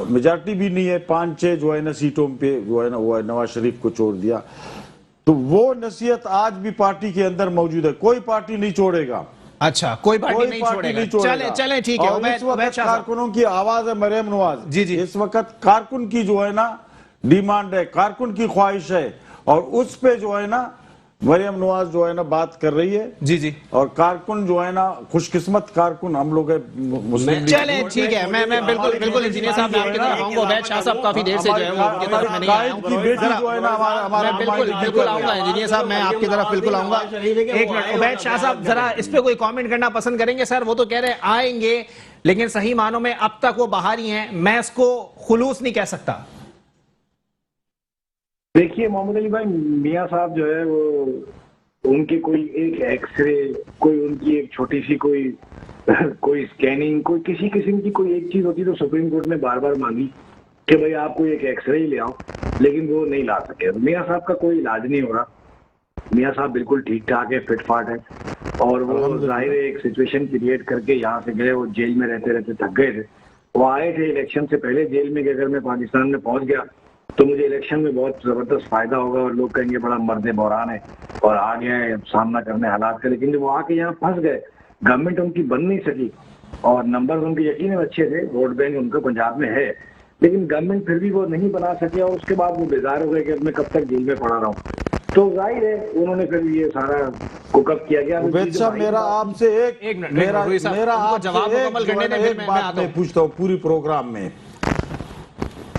मेजॉरिटी भी नहीं है, 5-6 जो है ना सीटों पे जो है ना वो नवाज शरीफ को छोड़ दिया, तो वो नसीहत आज भी पार्टी के अंदर मौजूद है, कोई पार्टी नहीं छोड़ेगा। अच्छा, कोई पार्टी कोई नहीं पार्टी छोड़ेगा। नहीं छोड़ेगा। चले चले, ठीक है। और उबैद इस वक्त शाह साहब। कारकुनों की आवाज है मरियम नवाज। जी, जी। इस वक्त कारकुन की जो है ना डिमांड है, कारकुन की ख्वाहिश है, और उस पे जो है ना मरियम नवाज जो है ना बात कर रही है। जी, जी। और कारकुन जो है ना खुशकिस्मत कारकुन हम लोग है मुस्लिम लीग। चले, ठीक है। मैं बिल्कुल इंजीनियर साहब, मैं आपकी तरफ आऊंगा। उबैद शाह साहब काफी देर से जो है वो उनकी तरफ मैं नहीं आया हूं। की बेटी जो है ना हमारा मैं बिल्कुल आऊंगा इंजीनियर साहब, मैं आपकी तरफ बिल्कुल आऊंगा। एक मिनट, उबैद शाह साहब जरा इस पे कोई कमेंट करना पसंद करेंगे? सर वो तो कह रहे हैं आएंगे, लेकिन सही मानों में अब तक वो बाहर ही हैं, मैं इसको खुलूस नहीं कह सकता। देखिए मोहम्मद अली भाई, मियां साहब जो है वो उनकी कोई एक एक्सरे, कोई उनकी एक छोटी सी कोई स्कैनिंग, कोई किसी किस्म की कोई एक चीज होती तो सुप्रीम कोर्ट ने बार बार मांगी कि भाई आप कोई एक एक्सरे ही ले आओ, लेकिन वो नहीं ला सके। मियां साहब का कोई इलाज नहीं हो रहा। मियां साहब बिल्कुल ठीक ठाक है, फिट फाट है, और वो जाहिर है एक सिचुएशन क्रिएट करके यहाँ से गए। वो जेल में रहते रहते थक गए थे। वो आए थे इलेक्शन से पहले जेल में कि अगर मैं पाकिस्तान में पहुंच गया तो मुझे इलेक्शन में बहुत जबरदस्त फायदा होगा और लोग कहेंगे बड़ा मर्द बहरान है और आ गए सामना करने हालात का। लेकिन जब वो आके यहाँ फंस गए, गवर्नमेंट उनकी बन नहीं सकी, और नंबर उनके यकीन अच्छे थे, वोट बैंक उनका पंजाब में है, लेकिन गवर्नमेंट फिर भी वो नहीं बना सके। और उसके बाद वो बेजार हो गए कि अब मैं कब तक जेल में पड़ा रहा हूँ। तो जाहिर है उन्होंने फिर ये सारा कुकअप किया गया। उबैद साहब, मेरा आपसे एक मिनट, मेरा आपसे जवाब मुकम्मल करने दें, एक बात मैं पूछता हूँ पूरी प्रोग्राम में।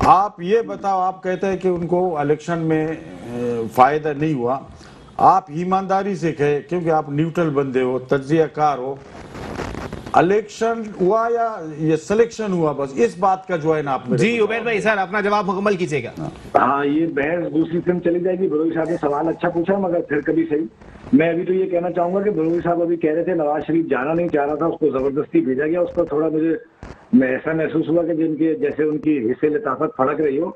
आप ये बताओ, आप कहते हैं कि उनको इलेक्शन में फायदा नहीं हुआ, आप ईमानदारी से कहे, क्योंकि आप न्यूट्रल बंदे हो, तज्जियाकार हो, इलेक्शन हुआ या ये सिलेक्शन हुआ, बस इस बात का जो है ना आप जी उबैद भाई सर अपना जवाब मुकम्मल कीजिएगा। हाँ, ये बहस दूसरी फिल्म चली जाएगी। बरोई साहब ने सवाल अच्छा पूछा, मगर फिर कभी सही। मैं अभी तो ये कहना चाहूंगा कि बरोई साहब अभी कह रहे थे नवाज शरीफ जाना नहीं चाह रहा था, उसको जबरदस्ती भेजा गया। उसका थोड़ा मुझे ऐसा महसूस हुआ कि जिनके जैसे उनकी हिस्से लताफत फड़क रही हो।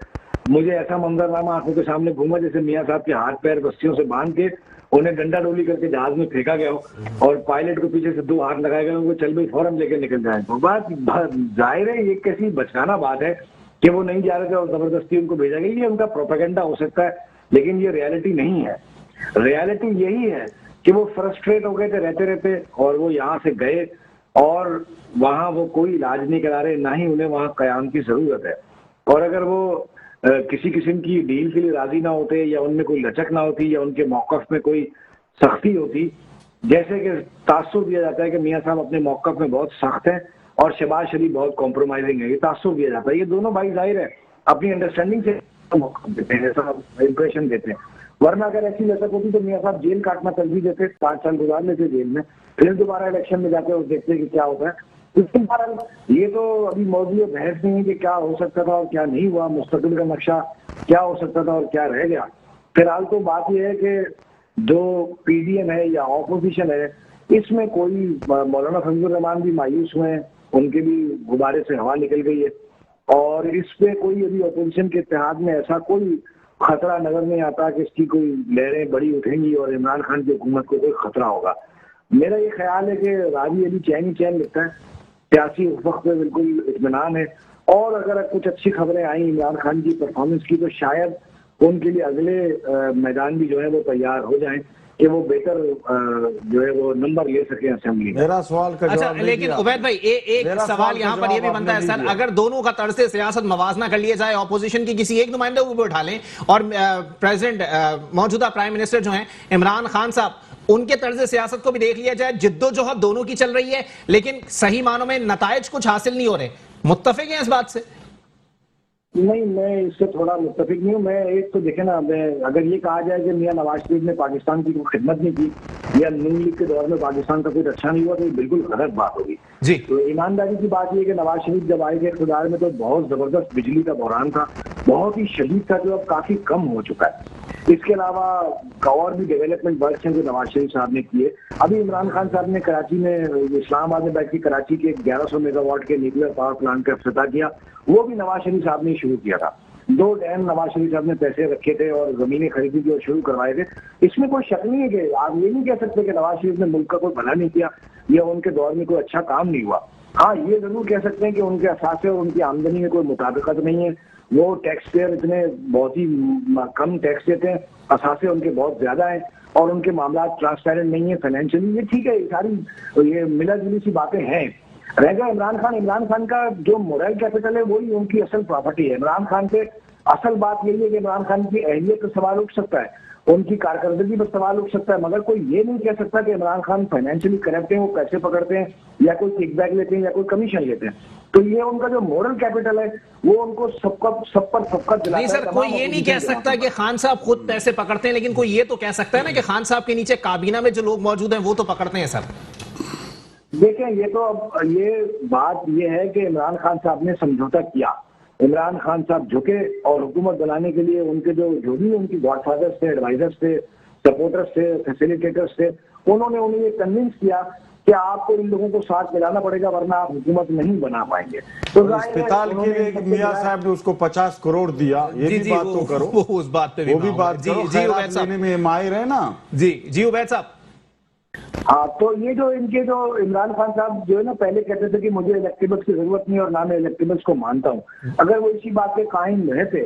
मुझे ऐसा मंजरनामा आंखों के सामने घूमा जैसे मियां साहब के हाथ पैर रस्सियों से बांध के उन्हें डंडा डोली करके जहाज में फेंका गया हो, और पायलट को पीछे से 2 हाथ लगाए गए, उनको चल भाई फौरन लेकर निकल जाए। तो बात जाहिर है ये कैसी बचकाना बात है कि वो नहीं जा रहे थे और जबरदस्ती उनको भेजा गया। ये उनका प्रोपेगेंडा हो सकता है, लेकिन ये रियलिटी नहीं है। रियलिटी यही है कि वो फ्रस्ट्रेट हो गए थे रहते रहते, और वो यहाँ से गए और वहां वो कोई इलाज नहीं करा रहे, ना ही उन्हें वहां कयाम की जरूरत है। और अगर वो किसी किस्म की डील के लिए राजी ना होते, या उनमें कोई लचक ना होती, या उनके मौकफ में कोई सख्ती होती, जैसे कि तासुब दिया जाता है कि मियां साहब अपने मौकफ में बहुत सख्त हैं और शहबाज शरीफ बहुत कॉम्प्रोमाइजिंग है, ये तासुब दिया जाता है। ये दोनों भाई जाहिर है अपनी अंडरस्टैंडिंग से मौकफ देते हैं, ऐसा इंप्रेशन देते हैं। वरना अगर ऐसी लचक होती तो मियां साहब जेल काटना तरजीह देते, 5 साल गुजार लेते जेल में, फिर दोबारा इलेक्शन में जाते और देखते कि क्या होता है। इसके कारण ये तो अभी मौजूद बहस नहीं है कि क्या हो सकता था और क्या नहीं हुआ, मुस्तकबिल का नक्शा क्या हो सकता था और क्या रह गया। फिलहाल तो बात यह है कि जो पीडीएम है या ऑपोजिशन है, इसमें कोई मौलाना फजलुर रहमान भी मायूस हुए हैं, उनके भी गुब्बारे से हवा निकल गई है, और इस पे कोई अभी अपोजिशन के इत्तेहाद में ऐसा कोई खतरा नजर नहीं आता कि इसकी कोई लहरें बड़ी उठेंगी और इमरान खान की हुकूमत को कोई खतरा होगा। मेरा ये ख्याल है कि राजी अभी चैन ही चैन लिखता है, सियासी उफक पे बिल्कुल इत्मीनान है, और अगर कुछ अच्छी खबरें आई इमरान खान की परफॉर्मेंस की तो शायद उनके लिए अगले मैदान भी जो है वो तैयार हो जाएं कि वो बेहतर जो है वो नंबर ले सके असेंबली। मेरा सवाल का अच्छा, लेकिन उबैद भाई एक सवाल यहाँ पर ये भी बनता है सर, अगर दोनों का तर्ज सियासत मवाजना कर लिया जाए, ऑपोजिशन की किसी एक नुमाइंदे को भी उठा लें और प्रेसिडेंट मौजूदा प्राइम मिनिस्टर जो हैं इमरान खान साहब, उनके तर्ज सियासत को भी देख लिया जाए, जिद्दोजहद दोनों की चल रही है, लेकिन सही मानों में नताइज कुछ हासिल नहीं हो रहे, मुत्तफिक हैं इस बात से? नहीं, मैं इससे थोड़ा मुत्तफिक नहीं हूँ। मैं एक तो देखे ना, मैं अगर ये कहा जाए कि मियां नवाज शरीफ ने पाकिस्तान की कोई खिदमत नहीं की या नून लीग के दौर में पाकिस्तान का कुछ अच्छा नहीं हुआ, तो ये बिल्कुल गलत बात होगी जी। तो ईमानदारी की बात यह कि नवाज शरीफ जब आए थे इक़्तिदार में तो बहुत जबरदस्त बिजली का बहरान था, बहुत ही शदीद था, जो अब काफी कम हो चुका है। इसके अलावा और भी डेवलपमेंट वर्क हैं जो नवाज शरीफ साहब ने किए। अभी इमरान खान साहब ने कराची में, इस्लामाबाद में बैठ के कराची के 1100 मेगावाट के न्यूक्लियर पावर प्लांट का इफ्तिताह किया, वो भी नवाज शरीफ साहब ने शुरू किया था। 2 डैम नवाज शरीफ साहब ने पैसे रखे थे और जमीनें खरीदी थी और शुरू करवाए थे। इसमें कोई शक नहीं है कि आप ये नहीं कह सकते कि नवाज शरीफ ने मुल्क का कोई भला नहीं किया या उनके दौर में कोई अच्छा काम नहीं हुआ। हाँ, ये जरूर कह सकते हैं कि उनके असासे और उनकी आमदनी में कोई मुताबिकत नहीं है। वो टैक्स पेयर इतने बहुत ही कम टैक्स देते हैं, असासे उनके बहुत ज्यादा हैं और उनके मामला ट्रांसपेरेंट नहीं है फाइनेंशियली। ये ठीक है, ये सारी ये मिला जुली सी बातें हैं। रह गया इमरान खान का जो मोरल कैपिटल है वही उनकी असल प्रॉपर्टी है। इमरान खान पे असल बात यही है कि इमरान खान की अहलियत पर सवाल उठ सकता है, उनकी कारकर्दगी पर सवाल उठ सकता है, मगर कोई ये नहीं कह सकता कि इमरान खान फाइनेंशियली करप्ट हैं, वो पैसे पकड़ते हैं या कोई किकबैक लेते हैं या कोई कमीशन लेते हैं। तो ये उनका जो मोरल कैपिटल है वो उनको सब पर सबकत दिलाता है। नहीं सर, कोई ये नहीं कह सकता कि खान साहब खुद पैसे पकड़ते हैं, लेकिन कोई ये तो कह सकता है ना कि खान साहब के नीचे काबीना में जो लोग मौजूद हैं वो तो पकड़ते हैं सर। देखें, ये तो अब ये बात ये है कि इमरान खान साहब ने समझौता किया, इमरान खान साहब झुके और हुकूमत बनाने के लिए उनके जो भी उनकी गॉडफादर्स थे, एडवाइजर्स थे, सपोर्टर्स थे, फैसिलिटेटर्स थे, उन्होंने उन्हें ये कन्विंस किया कि आपको इन लोगों को साथ मिलाना पड़ेगा वरना आप हुकूमत नहीं बना पाएंगे। तो अस्पताल के लिए मियां साहब ने उसको 50 करोड़ दिया, ये भी बात तो करो। वो उस बात पे भी वो भी बात करो, खैरात लेने में माहिर है ना। जी उबैद साहब। हाँ, तो ये जो इनके जो इमरान खान साहब जो है ना, पहले कहते थे कि मुझे इलेक्टेबल्स की जरूरत नहीं और ना मैं इलेक्टेबल्स को मानता हूँ। अगर वो इसी बात पे कायम रहते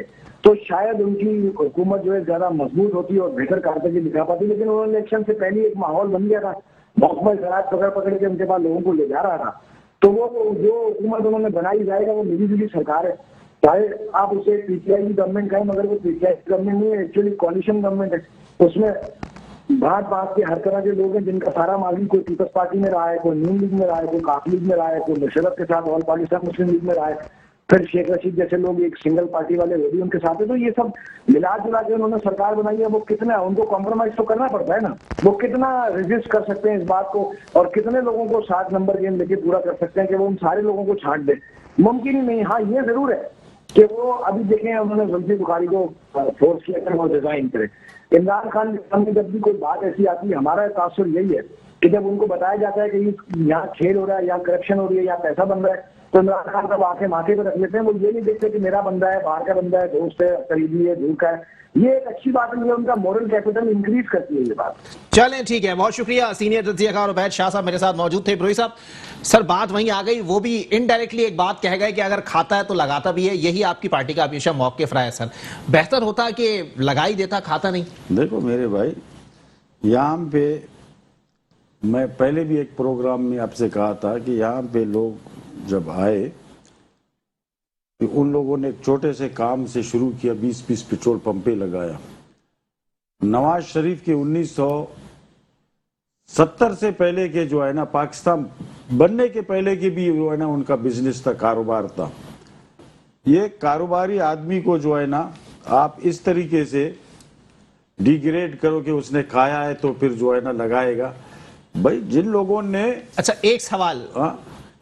तो शायद उनकी हुकूमत जो है ज्यादा मजबूत होती और बेहतर कारकर्दगी दिखा पाती। लेकिन उन्होंने इलेक्शन से पहले एक माहौल बन गया था, मौसम शराब पकड़ के उनके पास लोगों को ले जा रहा था। तो वो जो हुकूमत उन्होंने बनाई जाएगा वो मिली जुली सरकार है, चाहे आप उसे पीटीआई की गवर्नमेंट कहें, मगर वो पीटीआई गवर्नमेंट नहीं है, एक्चुअली कॉलिशन गवर्नमेंट है। उसमें बात के हर तरह के लोग हैं जिनका सारा मार्जिन कोई पीपल्स पार्टी में रहा है, कोई नून लीग में रहा है, कोई काफ लीग में रहा है, कोई मुशर्रफ के साथ ऑल पाकिस्तान मुस्लिम लीग में रहा है, फिर शेख रशीद जैसे लोग एक सिंगल पार्टी वाले वो भी उनके साथ है। तो ये सब मिला जुला के उन्होंने सरकार बनाई है। वो कितना उनको कॉम्प्रोमाइज तो करना पड़ता है ना, वो कितना रेजिस्ट कर सकते हैं इस बात को और कितने लोगों को 7 नंबर गेम लेके पूरा कर सकते हैं कि वो उन सारे लोगों को छांट दे, मुमकिन ही नहीं। हाँ, ये जरूर है कि वो अभी देखें उन्होंने जुल्फी बुखारी को फोर्स किया कि वो रिजाइन करे। इमरान खान के सामने जब भी कोई बात ऐसी आती है, हमारा तासुर यही है कि जब उनको बताया जाता है कि यहाँ खेल हो रहा है, यहाँ करप्शन हो रही है, यहाँ पैसा बन रहा है, तो इमरान खान साहब आंखें माथे पर रख लेते हैं। वो ये नहीं देखते कि मेरा बंदा है, बाहर का बंदा है, दोस्त है, करीबी है, दूर का है। ये एक अच्छी बात है, ये उनका मोरल कैपिटल इंक्रीज करती है ये बात। चलें, ठीक है, बहुत शुक्रिया। सीनियर तज्जियाकार उबैद शाह साहब मेरे साथ मौजूद थे। ब्रोई साहब, सर बात वहीं आ गई, वो भी इनडायरेक्टली एक बात कह गए कि अगर खाता है तो लगाता भी है। यही आपकी पार्टी का हमेशा मौक़िफ़ रहा है सर, बेहतर होता कि लगा ही देता, खाता नहीं। देखो मेरे भाई, यहाँ पे मैं पहले भी एक प्रोग्राम में आपसे कहा था कि यहाँ पे लोग जब आए कि उन लोगों ने एक छोटे से काम से शुरू किया, 20-20 पेट्रोल पंपे लगाया। नवाज शरीफ के 1970 से पहले के जो है ना, पाकिस्तान बनने के पहले के भी जो है ना उनका बिजनेस था, कारोबार था। ये कारोबारी आदमी को जो है ना आप इस तरीके से डिग्रेड करो कि उसने खाया है तो फिर जो है ना लगाएगा। भाई जिन लोगों ने अच्छा, एक सवाल,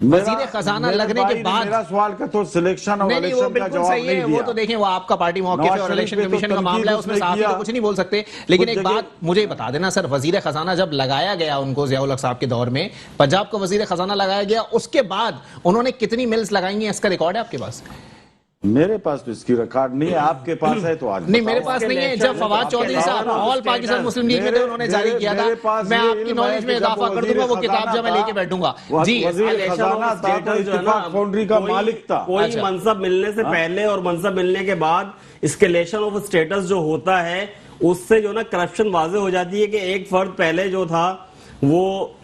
वजीर खजाना लगने के बाद मेरा सवाल का तो सिलेक्शन और इलेक्शन का जवाब नहीं दिया। वो तो देखें, वो आपका पार्टी मौक़िफ़ है और इलेक्शन कमीशन का मामला है, उसमें साहब तो कुछ नहीं बोल सकते। लेकिन एक बात मुझे बता देना सर, वजीर खजाना जब लगाया गया उनको ज़िया-उल-हक साहब के दौर में, पंजाब का वजीर खजाना लगाया गया, उसके बाद उन्होंने कितनी मिल्स लगाई हैं, इसका रिकॉर्ड है आपके पास? मेरे पास तो इसकी रिकॉर्ड नहीं है, आपके पास है तो आज नहीं, मेरे पास नहीं है। जब फवाद चौधरी साहब ऑल पाकिस्तान मुस्लिम लीग में थे, उन्होंने जारी किया था। मैं आपकी नॉलेज में इजाफा कर दूंगा, वो किताब जब मैं लेके बैठूंगा जी। फाउंड्री का मालिक था। कोई मनसब मिलने से पहले और मनसब मिलने के बाद एस्केलेशन ऑफ स्टेटस जो होता है, उससे जो ना करप्शन वाजे हो जाती है कि एक फर्द पहले जो था वो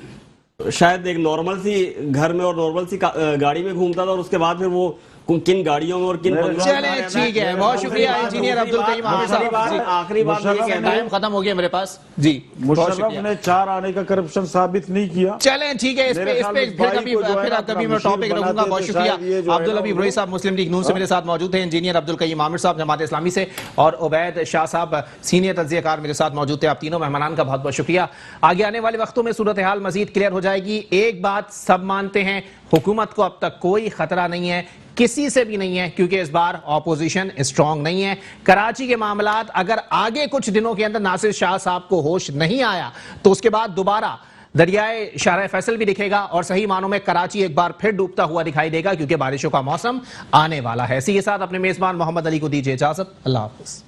शायद एक नॉर्मल सी घर में और नॉर्मल सी गाड़ी में घूमता था और उसके बाद फिर वो किन गाड़ियों में और किन चले, ठीक है, बहुत शुक्रिया इंजीनियर अब्दुल करीम आमिर साहब। आखिरी बात टाइम खत्म हो गया मेरे पास जी। मुशर्रफ ने 4 आने का करप्शन साबित नहीं किया। चलें, ठीक है, इस पे कभी मैं टॉपिक रखूंगा। बहुत शुक्रिया अब्दुल हबीब रोई साहब मुस्लिम लीग नून से मेरे साथ मौजूद थे, इंजीनियर अब्दुल करीम आमिर साहब जमात इस्लामी से, और उबैद शाह साहब सीनियर तज्जियाकार मेरे साथ मौजूद थे। आप तीनों मेहमानान का बहुत बहुत शुक्रिया। आगे आने वाले वक्तों में सूरत हाल मजीद क्लियर हो जाएगी। एक बात सब मानते हैं, हुकूमत को अब तक कोई खतरा नहीं है, किसी से भी नहीं है, क्योंकि इस बार ऑपोजिशन स्ट्रांग नहीं है। कराची के मामलात अगर आगे कुछ दिनों के अंदर नासिर शाह साहब को होश नहीं आया तो उसके बाद दोबारा दरियाए शारा फैसल भी दिखेगा और सही मानों में कराची एक बार फिर डूबता हुआ दिखाई देगा, क्योंकि बारिशों का मौसम आने वाला है। इसी के साथ अपने मेजबान मोहम्मद अली को दीजिए इजाजत। अल्लाह हाफिज।